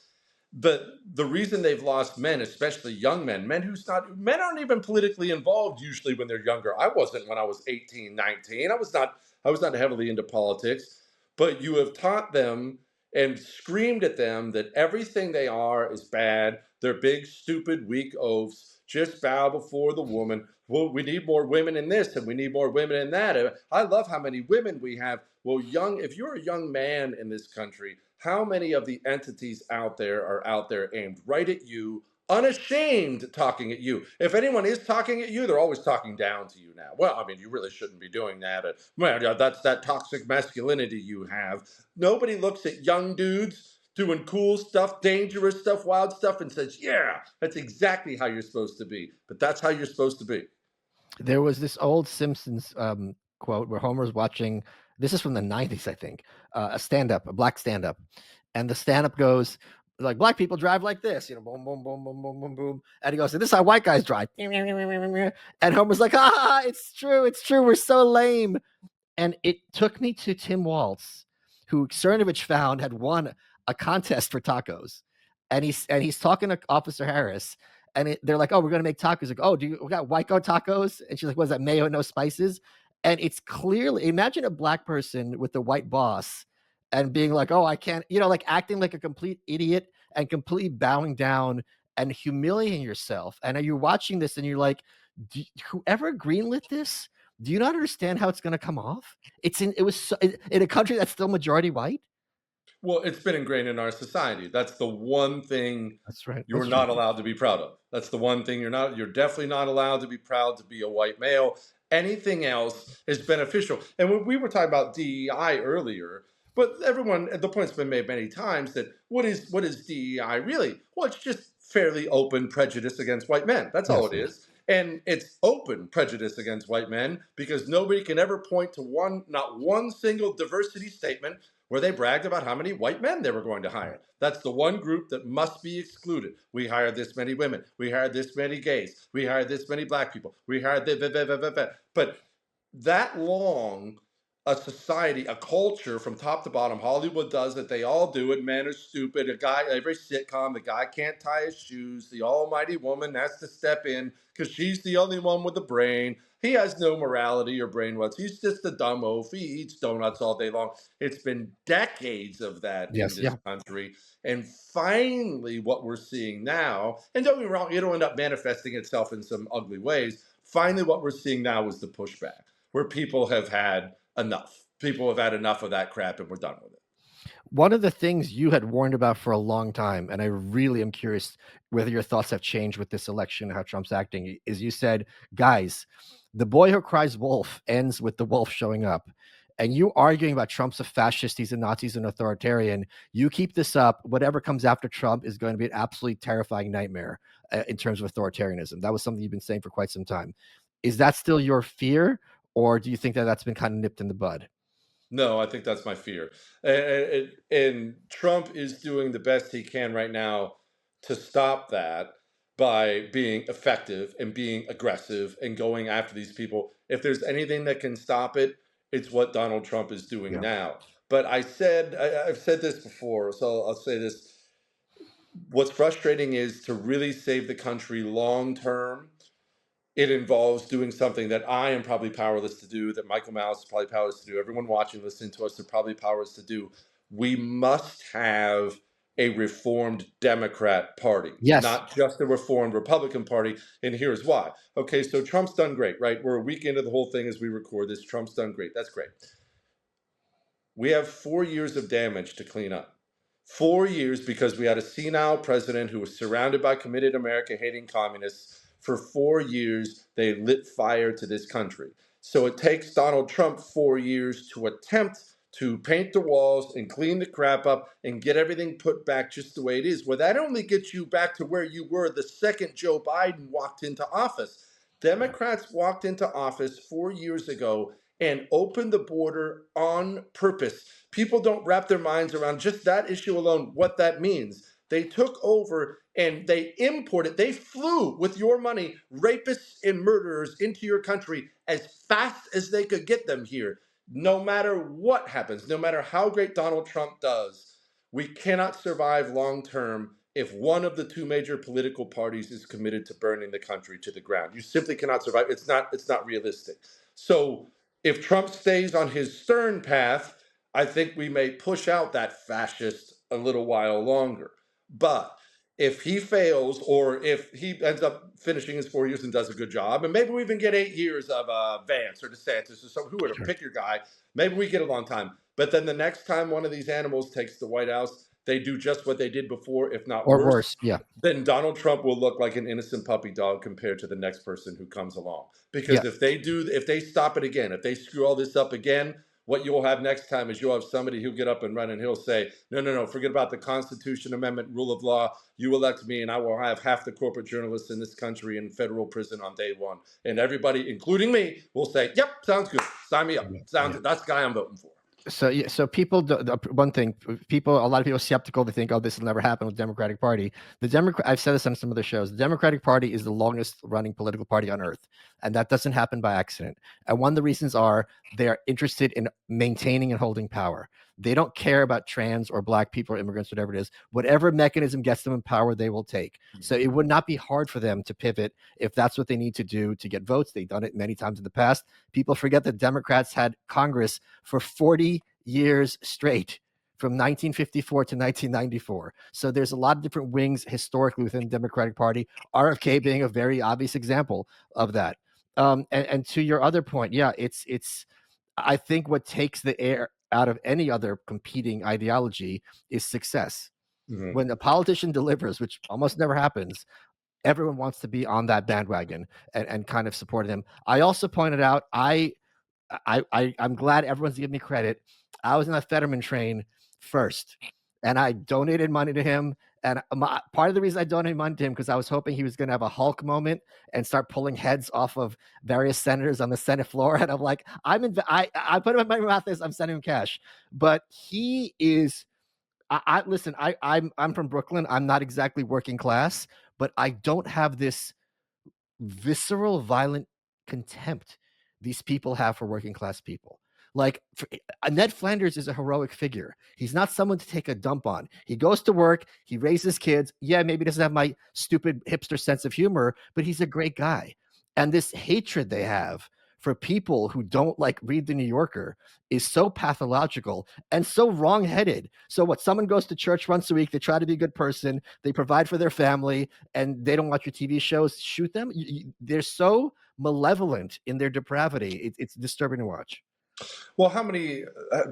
The reason they've lost men, especially young men, men aren't even politically involved usually when they're younger. I wasn't when I was 18, 19. I was not heavily into politics, but you have taught them and screamed at them that everything they are is bad. They're big, stupid, weak oafs. Just bow before the woman. Well, we need more women in this and we need more women in that. I love how many women we have. Well, if you're a young man in this country, how many of the entities out there are out there aimed right at you, unashamed talking at you. If anyone is talking at you, they're always talking down to you now. Well, I mean, you really shouldn't be doing that. Well, yeah, that's that toxic masculinity you have. Nobody looks at young dudes doing cool stuff, dangerous stuff, wild stuff, and says, yeah, that's exactly how you're supposed to be. But that's how you're supposed to be. There was this old Simpsons quote where Homer's watching. This is from the '90s, I think. A stand-up, a black stand-up, and the stand-up goes like, "Black people drive like this," boom, boom, boom, boom, boom, boom, boom, and he goes, "And this is how white guys drive," and Homer's like, "Ah, it's true, it's true. We're so lame." And it took me to Tim Waltz, who Cernovich found had won a contest for tacos, and he's talking to Officer Harris, and they're like, "Oh, we're gonna make tacos." Like, "Oh, do you we got white goat tacos?" And she's like, "What is that? Mayo, no spices?" And it's clearly imagine a black person with the white boss and being like, "Oh, I can't," like acting like a complete idiot and completely bowing down and humiliating yourself. And you're watching this and you're like, whoever greenlit this, do you not understand how it's gonna come off? It was in a country that's still majority white? Well, it's been ingrained in our society. That's the one thing That's right. you're That's true. not allowed to be proud of. That's the one thing you're definitely not allowed to be proud to be a white male. Anything else is beneficial. And when we were talking about DEI earlier, but everyone, the point's been made many times that what is DEI really? Well, it's just fairly open prejudice against white men. That's all Yes, it yes. is. And it's open prejudice against white men because nobody can ever point to not one single diversity statement where they bragged about how many white men they were going to hire. That's the one group that must be excluded. We hired this many women. We hired this many gays. We hired this many black people. We hired but that long a society, a culture from top to bottom. Hollywood does it. They all do it. Men are stupid. A guy, every sitcom, the guy can't tie his shoes. The almighty woman has to step in because she's the only one with a brain. He has no morality or brain what's. He's just a dumb oaf. He eats donuts all day long. It's been decades of that in Yes, this yeah. country. And finally, what we're seeing now, and don't get me wrong, it'll end up manifesting itself in some ugly ways. Finally, what we're seeing now is the pushback, where people have had enough. People have had enough of that crap and we're done with it. One of the things you had warned about for a long time, and I really am curious whether your thoughts have changed with this election, how Trump's acting, is you said, "Guys, the boy who cries wolf ends with the wolf showing up." And you arguing about Trump's a fascist, he's a Nazi, he's an authoritarian. You keep this up, whatever comes after Trump is going to be an absolutely terrifying nightmare in terms of authoritarianism. That was something you've been saying for quite some time. Is that still your fear, or do you think that that's been kind of nipped in the bud? No, I think that's my fear. And Trump is doing the best he can right now to stop that by being effective and being aggressive and going after these people. If there's anything that can stop it, it's what Donald Trump is doing Yeah. now. But I've said this before, so I'll say this. What's frustrating is to really save the country long term, it involves doing something that I am probably powerless to do, that Michael Malice is probably powerless to do, everyone watching, listening to us, they're probably powerless to do. We must have a reformed Democrat Party, Yes. not just a reformed Republican Party. And here's why. Okay, so Trump's done great, right? We're a week into the whole thing as we record this. Trump's done great. That's great. We have 4 years of damage to clean up. 4 years because we had a senile president who was surrounded by committed America hating communists. For 4 years, they lit fire to this country. So it takes Donald Trump 4 years to attempt to paint the walls and clean the crap up and get everything put back just the way it is. Well, that only gets you back to where you were the second Joe Biden walked into office. Yeah. Democrats walked into office 4 years ago and opened the border on purpose. People don't wrap their minds around just that issue alone, what that means. They took over and they flew with your money, rapists and murderers into your country as fast as they could get them here. No matter what happens, no matter how great Donald Trump does, we cannot survive long term if one of the two major political parties is committed to burning the country to the ground. You simply cannot survive. It's not realistic. So if Trump stays on his stern path, I think we may push out that fascist a little while longer. But if he fails, or if he ends up finishing his 4 years and does a good job, and maybe we even get 8 years of Vance or DeSantis or some whoever, Sure. pick your guy, maybe we get a long time. But then the next time one of these animals takes the White House, they do just what they did before, if not Or worse, worse. Yeah. then Donald Trump will look like an innocent puppy dog compared to the next person who comes along. Yeah. Because if they stop it again, if they screw all this up again, what you'll have next time is you'll have somebody who'll get up and run and he'll say, no, no, no, forget about the Constitution Amendment, rule of law. You elect me, and I will have half the corporate journalists in this country in federal prison on day one. And everybody, including me, will say, yep, sounds good. Sign me up. Yeah. Sounds Yeah. good. That's the guy I'm voting for. So yeah, so people, one thing, people, a lot of people are skeptical. They think, oh, this will never happen with the Democratic Party. I've said this on some other shows. The Democratic Party is the longest running political party on earth, and that doesn't happen by accident. And one of the reasons are they are interested in maintaining and holding power. They don't care about trans or black people or immigrants, whatever it is. Whatever mechanism gets them in power, they will take. So it would not be hard for them to pivot if that's what they need to do to get votes. They've done it many times in the past. People forget that Democrats had Congress for 40 years straight, from 1954 to 1994. So there's a lot of different wings historically within the Democratic Party, RFK being a very obvious example of that. And to your other point, yeah, it's I think what takes the air out of any other competing ideology is success. Mhm. When a politician delivers, which almost never happens, everyone wants to be on that bandwagon and kind of support them. I also pointed out I'm glad everyone's giving me credit. I was in that Fetterman train first, and I donated money to him. And part of the reason I donated money to him because I was hoping he was going to have a Hulk moment and start pulling heads off of various senators on the Senate floor. And I'm like, I put him in my mouth as I'm sending him cash, but he is. I listen. I'm from Brooklyn. I'm not exactly working class, but I don't have this visceral, violent contempt these people have for working class people. Like Ned Flanders is a heroic figure. He's not someone to take a dump on. He goes to work, he raises kids. Yeah, maybe doesn't have my stupid hipster sense of humor, but he's a great guy. And this hatred they have for people who don't like read the New Yorker is so pathological and so wrong-headed. So what? Someone goes to church once a week, they try to be a good person, they provide for their family, and they don't watch your TV shows, shoot them. They're so malevolent in their depravity. It's disturbing to watch. Well, how many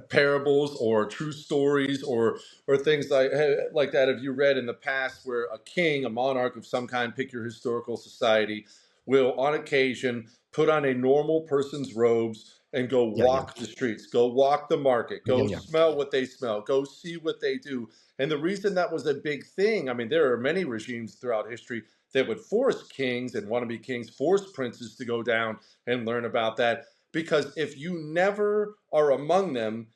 parables or true stories or things like that have you read in the past where a king, a monarch of some kind, pick your historical society, will on occasion put on a normal person's robes and go Yeah, yeah, walk the streets, go walk the market, yeah, go yeah, smell what they smell, go see what they do. And the reason that was a big thing, I mean, there are many regimes throughout history that would force kings and wannabe kings, force princes to go down and learn about that because if you never are among them,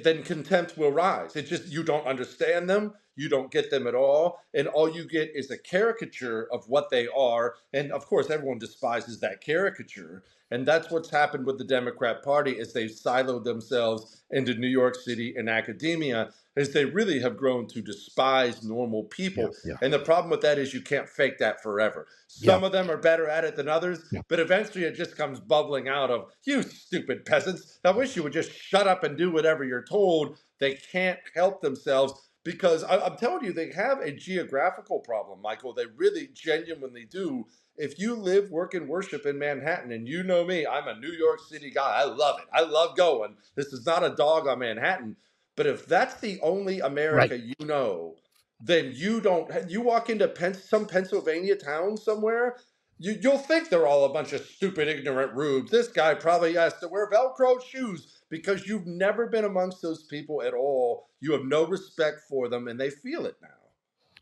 then contempt will rise. It just you don't understand them, you don't get them at all, and all you get is a caricature of what they are. And of course, everyone despises that caricature. And that's what's happened with the Democrat Party is they've siloed themselves into New York City and academia, as they really have grown to despise normal yeah, people. yeah, And the problem with that is you can't fake that forever. yeah, Some of them are better at it than others, yeah. but eventually it just comes bubbling out of, you stupid peasants. I wish you would just shut up and do whatever you're told. They can't help themselves because I'm telling you, they have a geographical problem, Michael. They really genuinely do. If you live, work, and worship in Manhattan, and you know me, I'm a New York City guy. I love it. I love going. This is not a dog on Manhattan. But if that's the only Right. America you know, then you don't. You walk into some Pennsylvania town somewhere, you'll think they're all a bunch of stupid, ignorant rubes. This guy probably has to wear Velcro shoes because you've never been amongst those people at all. You have no respect for them, and they feel it now.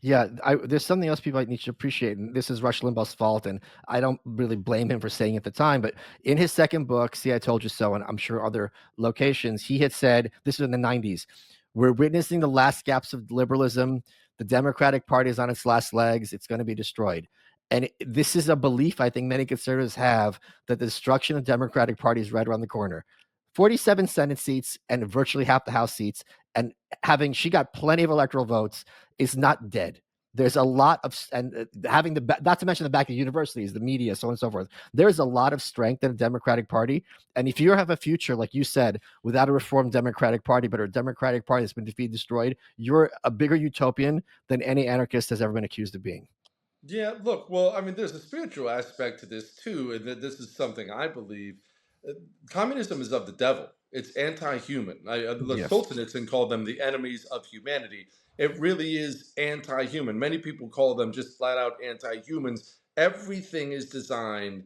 Yeah, there's something else people need to appreciate, and this is Rush Limbaugh's fault, and I don't really blame him for saying it at the time. But in his second book, "See, I Told You So," and I'm sure other locations, he had said this was in the '90s. We're witnessing the last gaps of liberalism. The Democratic Party is on its last legs. It's going to be destroyed. And this is a belief I think many conservatives have that the destruction of the Democratic Party is right around the corner. 47 Senate seats and virtually half the House seats, and she got plenty of electoral votes is not dead. There's a lot of, and having not to mention the back of universities, the media, so on and so forth. There's a lot of strength in the Democratic Party. And if you have a future, like you said, without a reformed Democratic Party, but a Democratic Party that's been defeated, destroyed, you're a bigger utopian than any anarchist has ever been accused of being. Yeah, look, well, I mean, there's a spiritual aspect to this too, and that this is something I believe. Uh, Communism is of the devil. It's anti-human. Look, Yes. Solzhenitsyn called them the enemies of humanity, It really is anti-human. Many people call them just flat out anti-humans. Everything is designed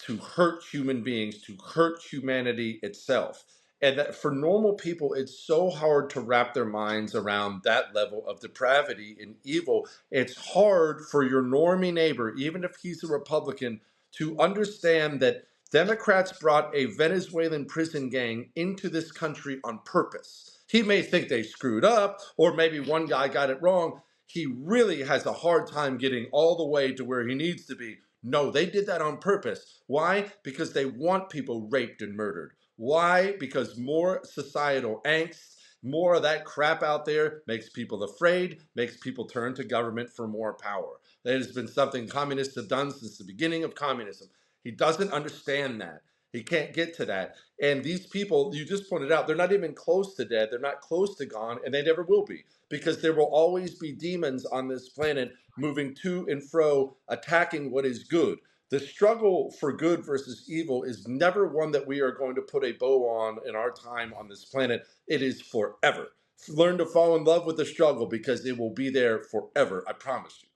to hurt human beings, to hurt humanity itself. And that for normal people, it's so hard to wrap their minds around that level of depravity and evil. It's hard for your normie neighbor, even if he's a Republican, to understand that Democrats brought a Venezuelan prison gang into this country on purpose. He may think they screwed up, or maybe one guy got it wrong. He really has a hard time getting all the way to where he needs to be. No, they did that on purpose. Why? Because they want people raped and murdered. Why? Because more societal angst, more of that crap out there makes people afraid, makes people turn to government for more power. That has been something communists have done since the beginning of communism. He doesn't understand that. He can't get to that. And these people, you just pointed out, they're not even close to dead. They're not close to gone, and they never will be, because there will always be demons on this planet moving to and fro, attacking what is good. The struggle for good versus evil is never one that we are going to put a bow on in our time on this planet. It is forever. Learn to fall in love with the struggle, because it will be there forever. I promise you.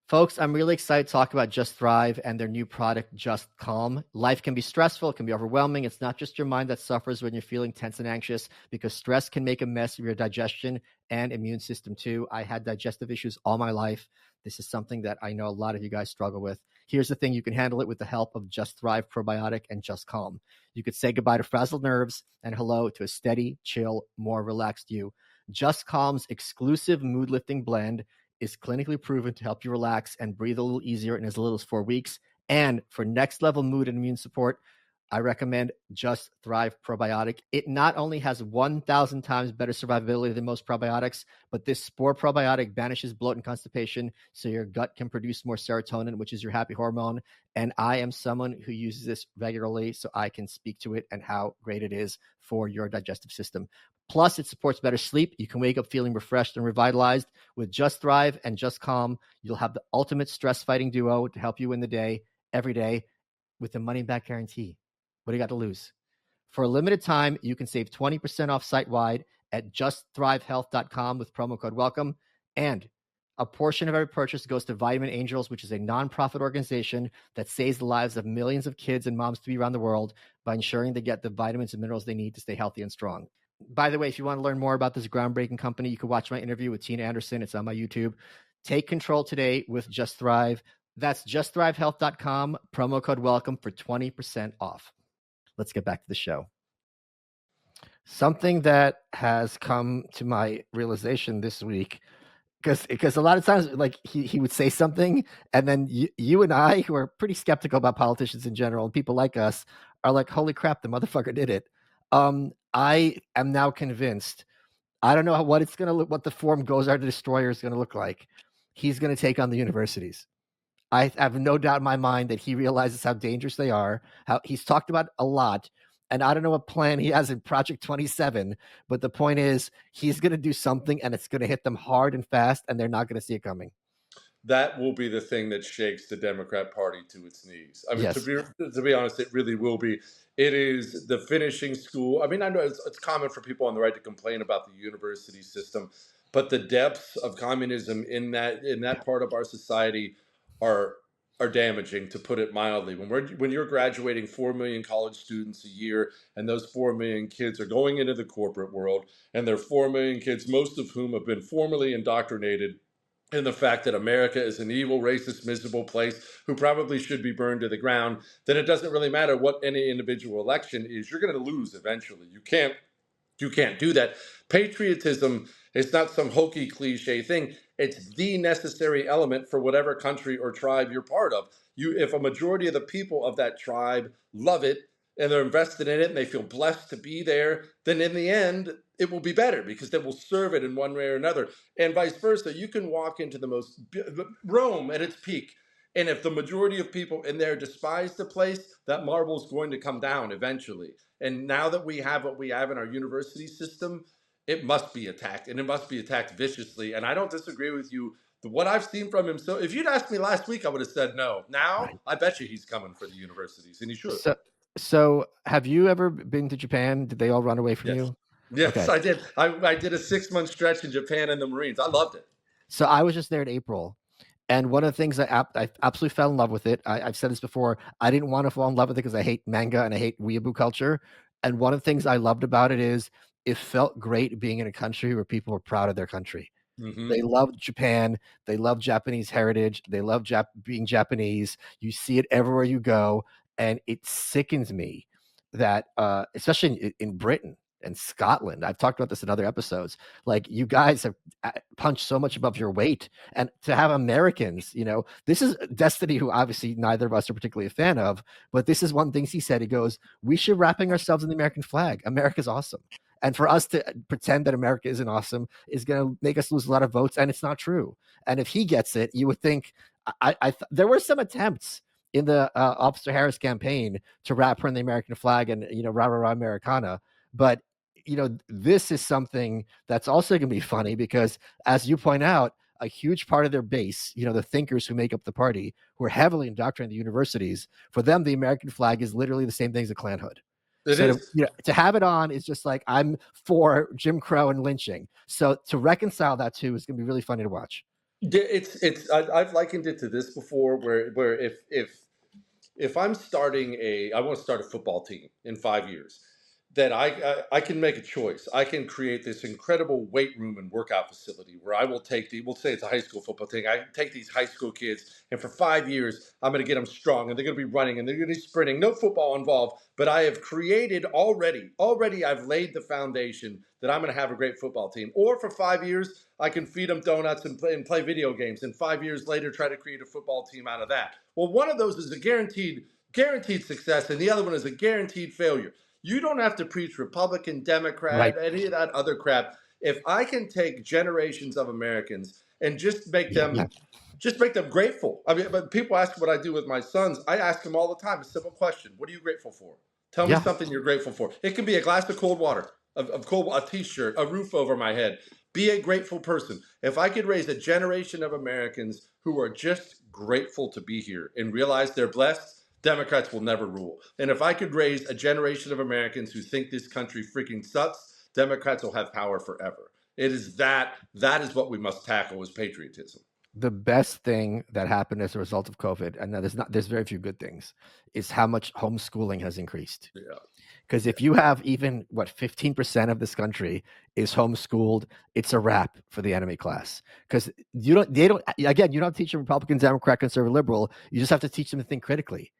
Folks, I'm really excited to talk about Just Thrive and their new product, Just Calm. Life can be stressful, it can be overwhelming. It's not just your mind that suffers when you're feeling tense and anxious, because stress can make a mess of your digestion and immune system too. I had digestive issues all my life. This is something that I know a lot of you guys struggle with. Here's the thing: you can handle it with the help of Just Thrive Probiotic and Just Calm. You could say goodbye to frazzled nerves and hello to a steady, chill, more relaxed you. Just Calm's exclusive mood lifting blend is clinically proven to help you relax and breathe a little easier in as little as 4 weeks. And for next level mood and immune support, I recommend Just Thrive Probiotic. It not only has 1,000 times better survivability than most probiotics, but this spore probiotic banishes bloat and constipation, so your gut can produce more serotonin, which is your happy hormone. And I am someone who uses this regularly, so I can speak to it and how great it is for your digestive system. Plus, it supports better sleep. You can wake up feeling refreshed and revitalized. With Just Thrive and Just Calm, you'll have the ultimate stress-fighting duo to help you win the day, every day, with a money-back guarantee. What do you got to lose? For a limited time, you can save 20% off site-wide at justthrivehealth.com with promo code WELCOME. And a portion of every purchase goes to Vitamin Angels, which is a nonprofit organization that saves the lives of millions of kids and moms to be around the world by ensuring they get the vitamins and minerals they need to stay healthy and strong. By the way, if you want to learn more about this groundbreaking company, you can watch my interview with Tina Anderson. It's on my YouTube. Take control today with Just Thrive. That's justthrivehealth.com, promo code WELCOME for 20% off. Let's get back to the show. Something that has come to my realization this week, because a lot of times, like, he would say something, and then you and I, who are pretty skeptical about politicians in general, and people like us, are like, holy crap, the motherfucker did it. I am now convinced. I don't know what it's going to look, what the form goes our destroyer is going to look like. He's going to take on the universities. I have no doubt in my mind that he realizes how dangerous they are, how he's talked about a lot. And I don't know what plan he has in Project 27, but the point is he's going to do something, and it's going to hit them hard and fast, and they're not going to see it coming. That will be the thing that shakes the Democrat Party to its knees. I mean, Yes. to be honest, it really will be. It is the finishing school. I mean, I know it's common for people on the right to complain about the university system, but the depths of communism in that part of our society are are damaging, to put it mildly. When you're graduating 4 million college students a year, and those 4 million kids are going into the corporate world, and they're 4 million kids, most of whom have been formally indoctrinated and the fact that America is an evil, racist, miserable place who probably should be burned to the ground, then it doesn't really matter what any individual election is. You're going to lose eventually. You can't do that. Patriotism is not some hokey cliche thing. It's the necessary element for whatever country or tribe you're part of. If a majority of the people of that tribe love it and they're invested in it and they feel blessed to be there, then in the end, it will be better because they will serve it in one way or another. And vice versa. You can walk into Rome at its peak. And if the majority of people in there despise the place, that marble is going to come down eventually. And now that we have what we have in our university system, it must be attacked, and it must be attacked viciously. And I don't disagree with you. What I've seen from him, so if you'd asked me last week, I would have said no. Now, Right. I bet you he's coming for the universities, and he should. So have you ever been to Japan? Did they all run away from Yes. you? Yes, Okay. I did. I did a 6 month stretch in Japan and the Marines. I loved it. So I was just there in April, and one of the things I absolutely fell in love with it. I've said this before. I didn't want to fall in love with it because I hate manga and I hate weeaboo culture. And one of the things I loved about it is it felt great being in a country where people were proud of their country. They Hmm. love Japan. They love Japanese heritage. They love being Japanese. You see it everywhere you go, and it sickens me that, especially in Britain and Scotland. I've talked about this in other episodes. Like you guys have punched so much above your weight, and to have Americans, this is Destiny, who obviously neither of us are particularly a fan of, but this is one thing he said. He goes, "We should wrapping ourselves in the American flag. America's awesome." And for us to pretend that America isn't awesome is going to make us lose a lot of votes, and it's not true. And if he gets it, you would think there were some attempts in the Officer Harris campaign to wrap her in the American flag and rah rah rah Americana, but this is something that's also going to be funny because, as you point out, a huge part of their base, the thinkers who make up the party, who are heavily indoctrinated in the universities, for them, the American flag is literally the same thing as a Klan hood. It So is. to have it on is just like I'm for Jim Crow and lynching. So to reconcile that two is going to be really funny to watch. Yeah, I've likened it to this before, where if I'm starting I want to start a football team in 5 years, that I can make a choice. I can create this incredible weight room and workout facility where I will take we'll say it's a high school football team. I can take these high school kids, and for 5 years, I'm going to get them strong, and they're going to be running, and they're going to be sprinting. No football involved, but I have created already. I've laid the foundation that I'm going to have a great football team. Or for 5 years, I can feed them donuts and play video games, and 5 years later, try to create a football team out of that. Well, one of those is a guaranteed success, and the other one is a guaranteed failure. You don't have to preach Republican, Right. Democrat, any of that other crap. If I can take generations of Americans and Yeah. just make them grateful. I mean, but people ask what I do with my sons. I ask them all the time a simple question: what are you grateful for? Tell me Yeah. something you're grateful for. It can be a glass of cold water, a T-shirt, a roof over my head. Be a grateful person. If I could raise a generation of Americans who are just grateful to be here and realize they're blessed, Democrats will never rule. And if I could raise a generation of Americans who think this country freaking sucks, Democrats will have power forever. It is that is what we must tackle is patriotism. The best thing that happened as a result of COVID, and there's very few good things, is how much homeschooling has increased. Yeah. Because if you have even 15% of this country is homeschooled, it's a wrap for the enemy class. Because they don't, again, you don't teach them Republican, Democrat, conservative, liberal. You just have to teach them to think critically.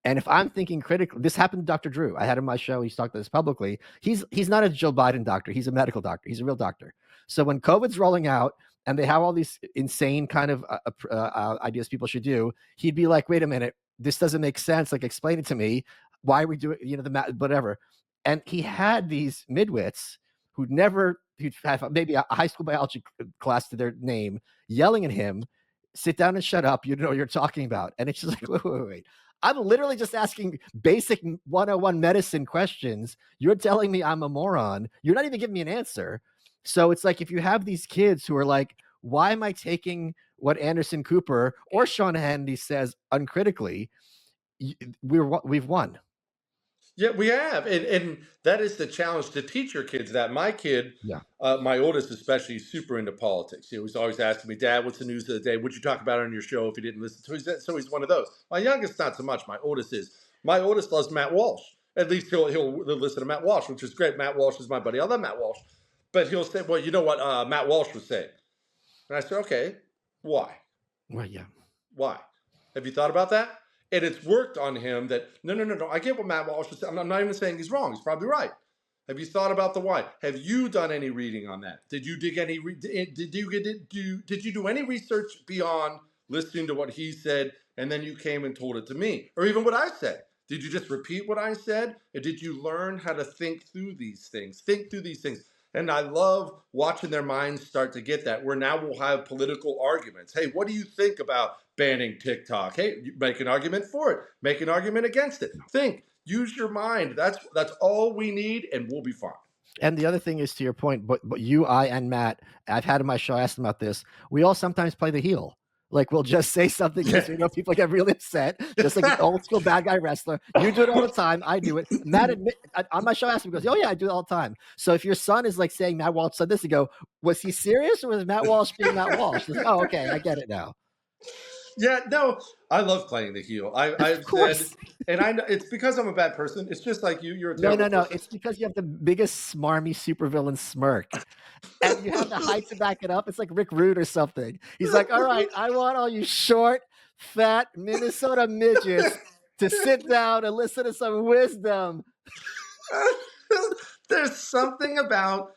And if I'm thinking critically, this happened to Dr. Drew. I had him on my show. He's talked about this publicly. He's not a Joe Biden doctor. He's a medical doctor. He's a real doctor. So when COVID's rolling out and they have all these insane kind of ideas people should do, he'd be like, "Wait a minute, this doesn't make sense. Like, explain it to me. Why are we doing, the math, whatever?" And he had these midwits who'd have maybe a high school biology class to their name, yelling at him, "Sit down and shut up. You know what you're talking about." And it's just like, wait. I'm literally just asking basic 101 medicine questions. You're telling me I'm a moron. You're not even giving me an answer. So it's like if you have these kids who are like, why am I taking what Anderson Cooper or Sean Hannity says uncritically? We've won. Yeah, we have, and that is the challenge to teach your kids that. My kid, Yeah. my oldest especially, is super into politics. He's always asking me, "Dad, what's the news of the day? What'd you talk about on your show?" If he didn't listen, so he's one of those. My youngest, not so much. My oldest is. My oldest loves Matt Walsh. At least he'll listen to Matt Walsh, which is great. Matt Walsh is my buddy. I love Matt Walsh, but he'll say, "Well, you know what Matt Walsh was saying," and I said, "Okay, why?" Well, yeah. Why? Have you thought about that? And it's worked on him that no. I get what Matt Walsh is saying. I'm not even saying he's wrong. He's probably right. Have you thought about the why? Have you done any reading on that? Did you dig any? Did you do any research beyond listening to what he said and then you came and told it to me, or even what I said? Did you just repeat what I said, or did you learn how to think through these things? Think through these things. And I love watching their minds start to get that, where now we'll have political arguments. Hey, what do you think about banning TikTok? Hey, you make an argument for it, make an argument against it. Think, use your mind. That's all we need, and we'll be fine. And the other thing is, to your point, but you, I, and Matt, I've had in my show, I asked them about this. We all sometimes play the heel. Like, we'll just say something because Yeah. we know people get really upset, just like the old school bad guy wrestler. You do it all the time. I do it. Matt on my show asked me, he goes, "Oh yeah, I do it all the time." So if your son is like saying Matt Walsh said this, you go, "Was he serious or was Matt Walsh being Matt Walsh?" It's like, "Oh, okay, I get it now." Yeah, no, I love playing the heel. Of I've said, course. and I know it's because I'm a bad person. It's just like you. You're a No, terrible no, no. person. It's because you have the biggest smarmy supervillain smirk. And you have the height to back it up. It's like Rick Rude or something. He's like, "All right, I want all you short, fat Minnesota midgets to sit down and listen to some wisdom." There's something about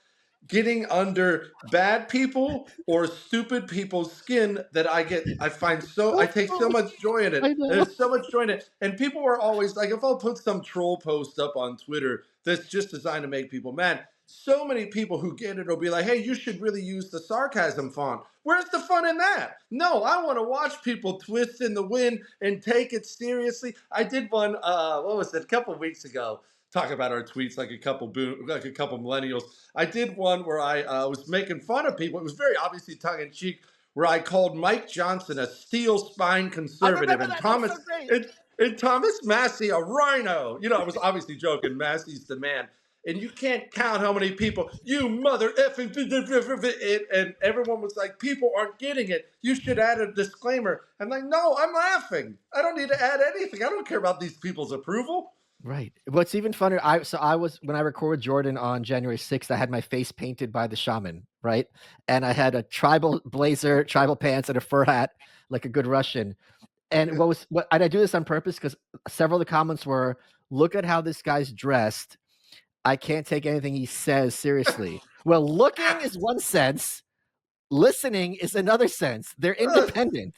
getting under bad people or stupid people's skin that I find so I Of take so course, much joy in it. I know. There's so much joy in it. And people are always like, if I'll put some troll post up on Twitter that's just designed to make people mad, so many people who get it will be like, hey, you should really use the sarcasm font. Where's the fun in that? No, I want to watch people twist in the wind and take it seriously. I did one, what was it, a couple of weeks ago. Talk about our tweets like a couple millennials. I did one where I was making fun of people. It was very obviously tongue in cheek, where I called Mike Johnson a steel spine I conservative remember that. That was so great. and Thomas Massey a rhino. You know, I was obviously joking. Massey's the man. And you can't count how many people, you mother effing, and everyone was like, people aren't getting it. You should add a disclaimer. I'm like, no, I'm laughing. I don't need to add anything. I don't care about these people's approval. Right. What's even funnier, I was when I recorded Jordan on January 6th, I had my face painted by the shaman, right? And I had a tribal blazer, tribal pants, and a fur hat, like a good Russian. And and I do this on purpose because several of the comments were, "Look at how this guy's dressed. I can't take anything he says seriously." Well, looking is one sense, listening is another sense. They're independent.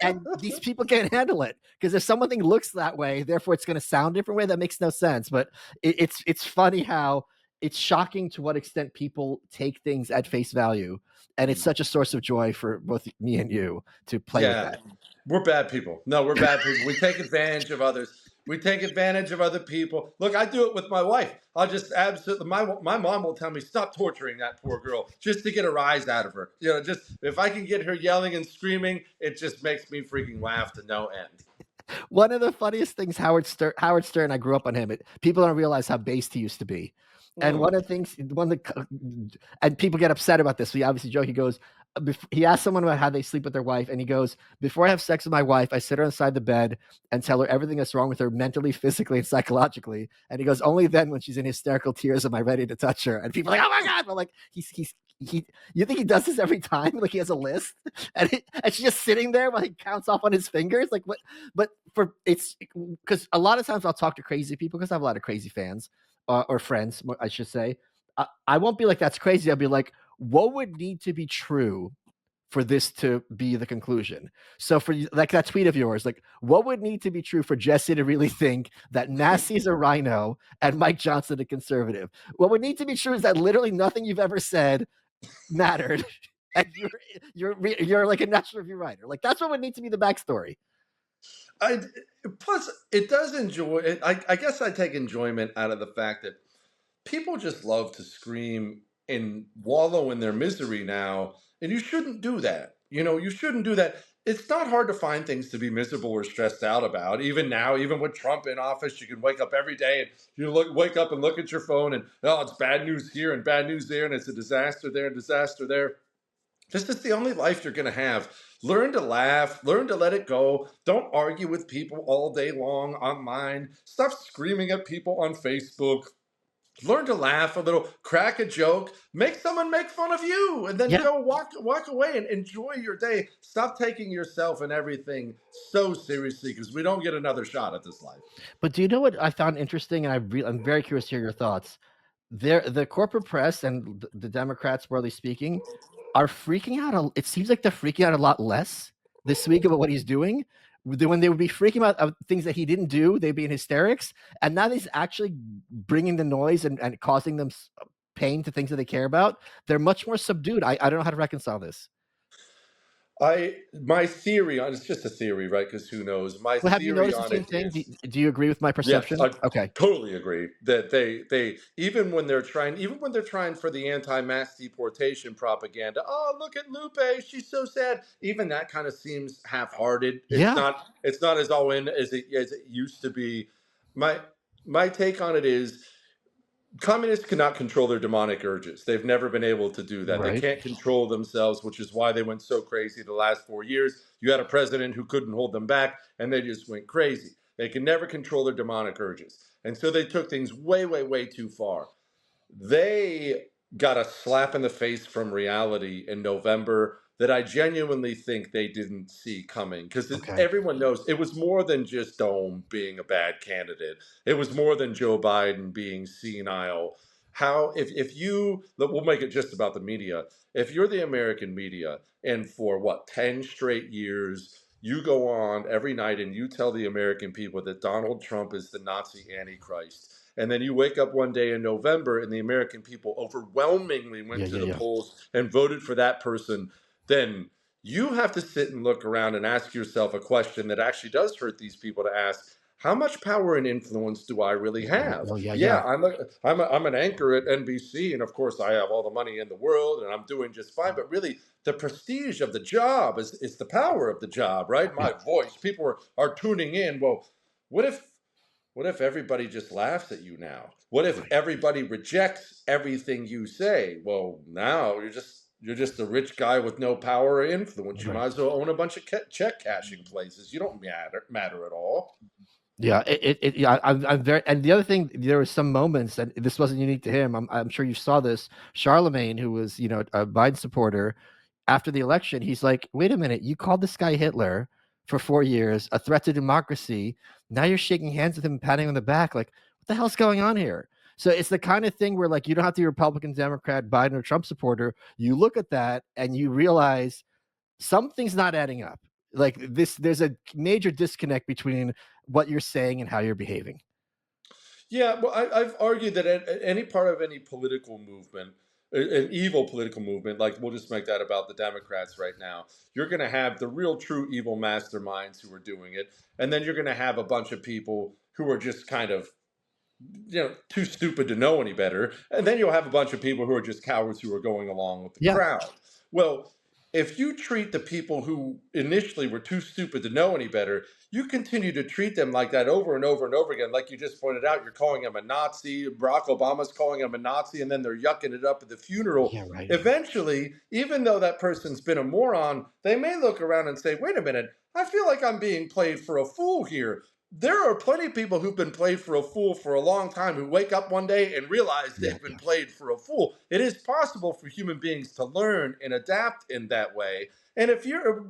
And these people can't handle it because if something looks that way, therefore it's going to sound a different way. That makes no sense. But it's funny how it's shocking to what extent people take things at face value, and it's such a source of joy for both me and you to play with Yeah, that. we're bad people. No, we're bad people. We take advantage of others. We take advantage of other people. Look, I do it with my wife. I'll just absolutely my mom will tell me stop torturing that poor girl just to get a rise out of her. You know, just if I can get her yelling and screaming, it just makes me freaking laugh to no end. One of the funniest things, Howard Stern, I grew up on him. People don't realize how based he used to be. And Mm. one of the things, and people get upset about this. So he obviously joke. He goes, he asked someone about how they sleep with their wife, and he goes, "Before I have sex with my wife, I sit her inside the bed and tell her everything that's wrong with her mentally, physically, and psychologically." And he goes, "Only then, when she's in hysterical tears, am I ready to touch her." And people are like, "Oh my god!" But like, he. You think he does this every time? Like he has a list, and she's just sitting there while he counts off on his fingers. Like what? But for it's because a lot of times I'll talk to crazy people because I have a lot of crazy fans or friends, I should say. I won't be like, "That's crazy." I'll be like, "What would need to be true for this to be the conclusion?" So for like that tweet of yours, like what would need to be true for Jesse to really think that Massey's a rhino and Mike Johnson a conservative? What would need to be true is that literally nothing you've ever said mattered. And you're like a National Review writer. Like that's what would need to be the backstory. I plus it does enjoy it. I guess I take enjoyment out of the fact that people just love to scream and wallow in their misery now, and you shouldn't do that. You know, you shouldn't do that. It's not hard to find things to be miserable or stressed out about. Even now, even with Trump in office, you can wake up every day and wake up and look at your phone and oh, it's bad news here and bad news there, and it's a disaster there and disaster there. This is the only life you're going to have. Learn to laugh, learn to let it go. Don't argue with people all day long online. Stop screaming at people on Facebook. Learn to laugh a little, crack a joke, make someone make fun of you, and then Yeah. go walk away and enjoy your day. Stop taking yourself and everything so seriously because we don't get another shot at this life. But do you know what I found interesting? And I'm very curious to hear your thoughts. The corporate press and the Democrats, broadly speaking, are freaking out. It seems like they're freaking out a lot less this week about what he's doing. When they would be freaking out of things that he didn't do, they'd be in hysterics. And now he's actually bringing the noise and causing them pain to things that they care about. They're much more subdued. I don't know how to reconcile this. My theory on it's just a theory, right? Because who knows? My Well, have you theory noticed the on same it thing? is Do you agree with my yes, perception? I Okay. totally agree that they even when they're trying for the anti-mass deportation propaganda. Oh, look at Lupe, she's so sad. Even that kind of seems half-hearted. Yeah. It's not as all in as it used to be. My my take on it is communists cannot control their demonic urges. They've never been able to do that. They Right. can't control themselves, which is why they went so crazy the last 4 years. You had a president who couldn't hold them back, and they just went crazy. They can never control their demonic urges. And so they took things way, way, way too far. They got a slap in the face from reality in November that I genuinely think they didn't see coming because Okay. everyone knows it was more than just Dome being a bad candidate. It was more than Joe Biden being senile. How, if you, we'll make it just about the media. If you're the American media and for what, 10 straight years, you go on every night and you tell the American people that Donald Trump is the Nazi Antichrist, and then you wake up one day in November and the American people overwhelmingly Yeah, went to yeah, the yeah. polls and voted for that person, then you have to sit and look around and ask yourself a question that actually does hurt these people to ask. How much power and influence do I really have? Oh, yeah, Yeah, yeah. I'm an anchor at NBC, and of course I have all the money in the world, and I'm doing just fine. But really, the prestige of the job is the power of the job, right? Yeah, My voice, people are tuning in. Well, what if what if everybody just laughs at you now? What if right, everybody rejects everything you say? Well, now you're just a rich guy with no power or influence. You right. might as well own a bunch of check cashing places. You don't matter at all. Yeah, yeah, I'm very and the other thing, there were some moments, and this wasn't unique to him, I'm sure you saw this, Charlemagne, who was, a Biden supporter, after the election, he's like, "Wait a minute, you called this guy Hitler for 4 years, a threat to democracy, now you're shaking hands with him and patting him on the back, like, what the hell's going on here?" So it's the kind of thing where, like, you don't have to be Republican, Democrat, Biden, or Trump supporter, you look at that and you realize something's not adding up. Like this, there's a major disconnect between what you're saying and how you're behaving. Yeah, well, I've argued that at any part of any political movement, an evil political movement, like we'll just make that about the Democrats right now, you're going to have the real true evil masterminds who are doing it. And then you're going to have a bunch of people who are just kind of too stupid to know any better. And then you'll have a bunch of people who are just cowards who are going along with the Yeah, crowd. Well, if you treat the people who initially were too stupid to know any better, you continue to treat them like that over and over and over again. Like you just pointed out, you're calling him a Nazi. Barack Obama's calling him a Nazi, and then they're yucking it up at the funeral. yeah, right. Eventually, even though that person's been a moron, they may look around and say, wait a minute, I feel like I'm being played for a fool here. There are plenty of people who've been played for a fool for a long time who wake up one day and realize Yeah, they've been yeah, played for a fool. It is possible for human beings to learn and adapt in that way. And if you're,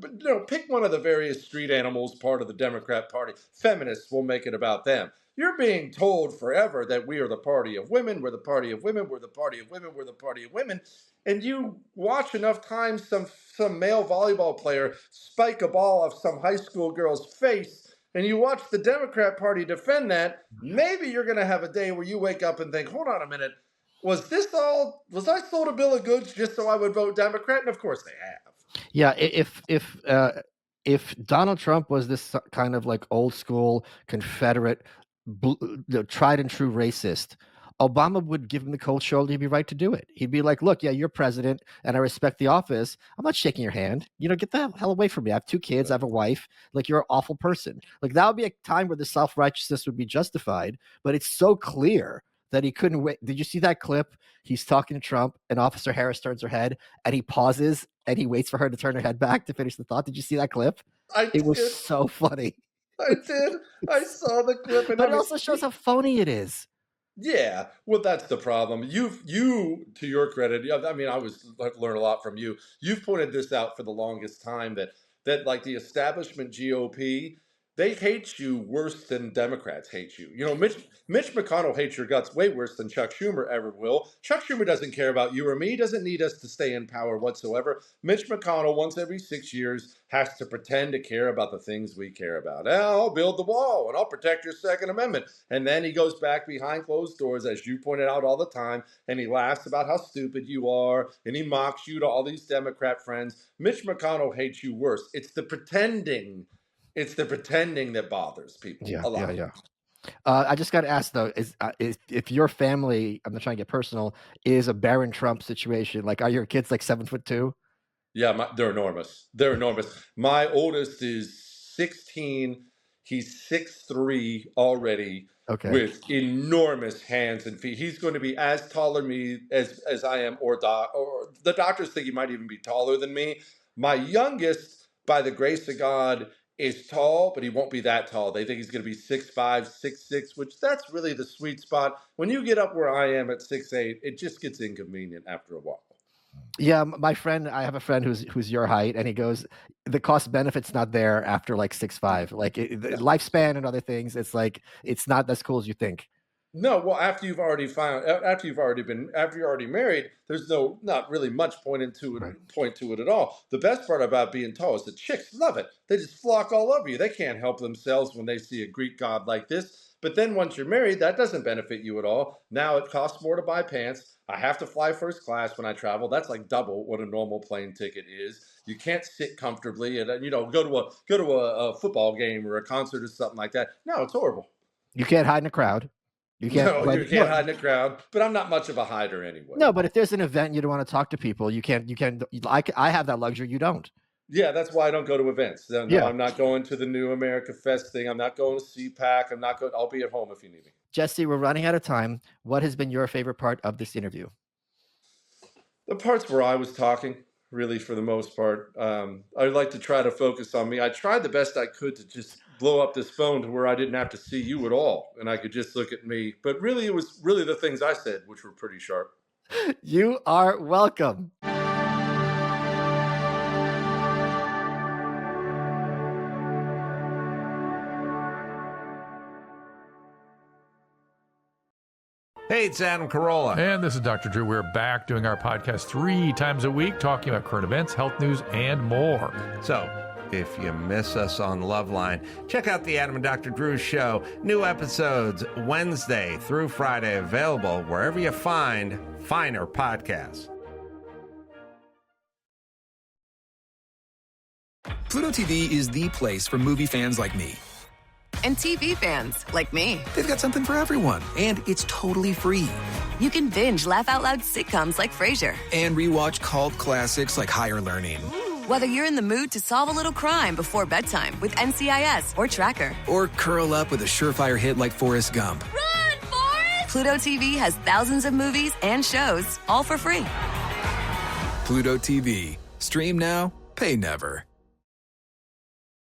pick one of the various street animals part of the Democrat Party, feminists will make it about them. You're being told forever that we are the party of women, we're the party of women, we're the party of women, we're the party of women. And you watch enough times some male volleyball player spike a ball off some high school girl's face, and you watch the Democrat Party defend that, yeah. maybe you're going to have a day where you wake up and think, hold on a minute, was I sold a bill of goods just so I would vote Democrat? And of course they have. Yeah, if Donald Trump was this kind of like old school Confederate, tried and true racist, Obama would give him the cold shoulder. He'd be right to do it. He'd be like, "Look, yeah, you're president, and I respect the office. I'm not shaking your hand. Get the hell away from me. I have 2 kids. I have a wife. Like, you're an awful person." Like that would be a time where the self righteousness would be justified. But it's so clear that he couldn't wait. Did you see that clip? He's talking to Trump, and Officer Harris turns her head, and he pauses and he waits for her to turn her head back to finish the thought. Did you see that clip? I It was did. so funny. I did. I saw the clip, and But I it mean, also shows how phony it is. yeah, well, that's the problem. You, to your credit, yeah, I mean, I've learned a lot from you. You've pointed this out for the longest time that like the establishment GOP, they hate you worse than Democrats hate you. You know, Mitch McConnell hates your guts way worse than Chuck Schumer ever will. Chuck Schumer doesn't care about you or me. He doesn't need us to stay in power whatsoever. Mitch McConnell, once every 6 years, has to pretend to care about the things we care about. I'll build the wall and I'll protect your Second Amendment. And then he goes back behind closed doors, as you pointed out all the time, and he laughs about how stupid you are, and he mocks you to all these Democrat friends. Mitch McConnell hates you worse. It's the pretending that bothers people Yeah, a yeah, lot. yeah. I just got to ask though, is if your family, I'm not trying to get personal, is a Barron Trump situation? Like, are your kids like 7'2"? Yeah, they're enormous. They're enormous. My oldest is 16. He's 6'3" already Okay. with enormous hands and feet. He's going to be as tall as me as I am, or the doctors think he might even be taller than me. My youngest, by the grace of God, is tall, but he won't be that tall. They think he's going to be 6'5", 6'6", which that's really the sweet spot. When you get up where I am at 6'8", it just gets inconvenient after a while. Yeah, my friend, I have a friend who's your height, and he goes, the cost benefit's not there after like 6'5". Like the Yeah. lifespan and other things, it's like it's not as cool as you think. No, well, after you've already married, there's not really much point Right. to it at all. The best part about being tall is the chicks love it. They just flock all over you. They can't help themselves when they see a Greek god like this. But then once you're married, that doesn't benefit you at all. Now it costs more to buy pants. I have to fly first class when I travel. That's like double what a normal plane ticket is. You can't sit comfortably and go to a football game or a concert or something like that. No, it's horrible. You can't hide in a crowd. You can't No, you blend. can't hide in a crowd, but I'm not much of a hider anyway. No, but if there's an event you don't want to talk to people, you can. I have that luxury. You don't. Yeah, that's why I don't go to events. No, Yeah, I'm not going to the New America Fest thing. I'm not going to CPAC. I'm not going. I'll be at home if you need me. Jesse, we're running out of time. What has been your favorite part of this interview? The parts where I was talking, really, for the most part, I'd like to try to focus on me. I tried the best I could to just blow up this phone to where I didn't have to see you at all, and I could just look at me. But really, it was really the things I said, which were pretty sharp. You are welcome. Hey, it's Adam Carolla. And this is Dr. Drew. We're back doing our podcast 3 times a week, talking about current events, health news, and more. So, if you miss us on Loveline, check out the Adam and Dr. Drew show. New episodes Wednesday through Friday, available wherever you find finer podcasts. Pluto TV is the place for movie fans like me. And TV fans like me. They've got something for everyone, and it's totally free. You can binge laugh-out-loud sitcoms like Frasier. And rewatch cult classics like Higher Learning. Whether you're in the mood to solve a little crime before bedtime with NCIS or Tracker. Or curl up with a surefire hit like Forrest Gump. Run, Forrest! Pluto TV has thousands of movies and shows, all for free. Pluto TV. Stream now, pay never.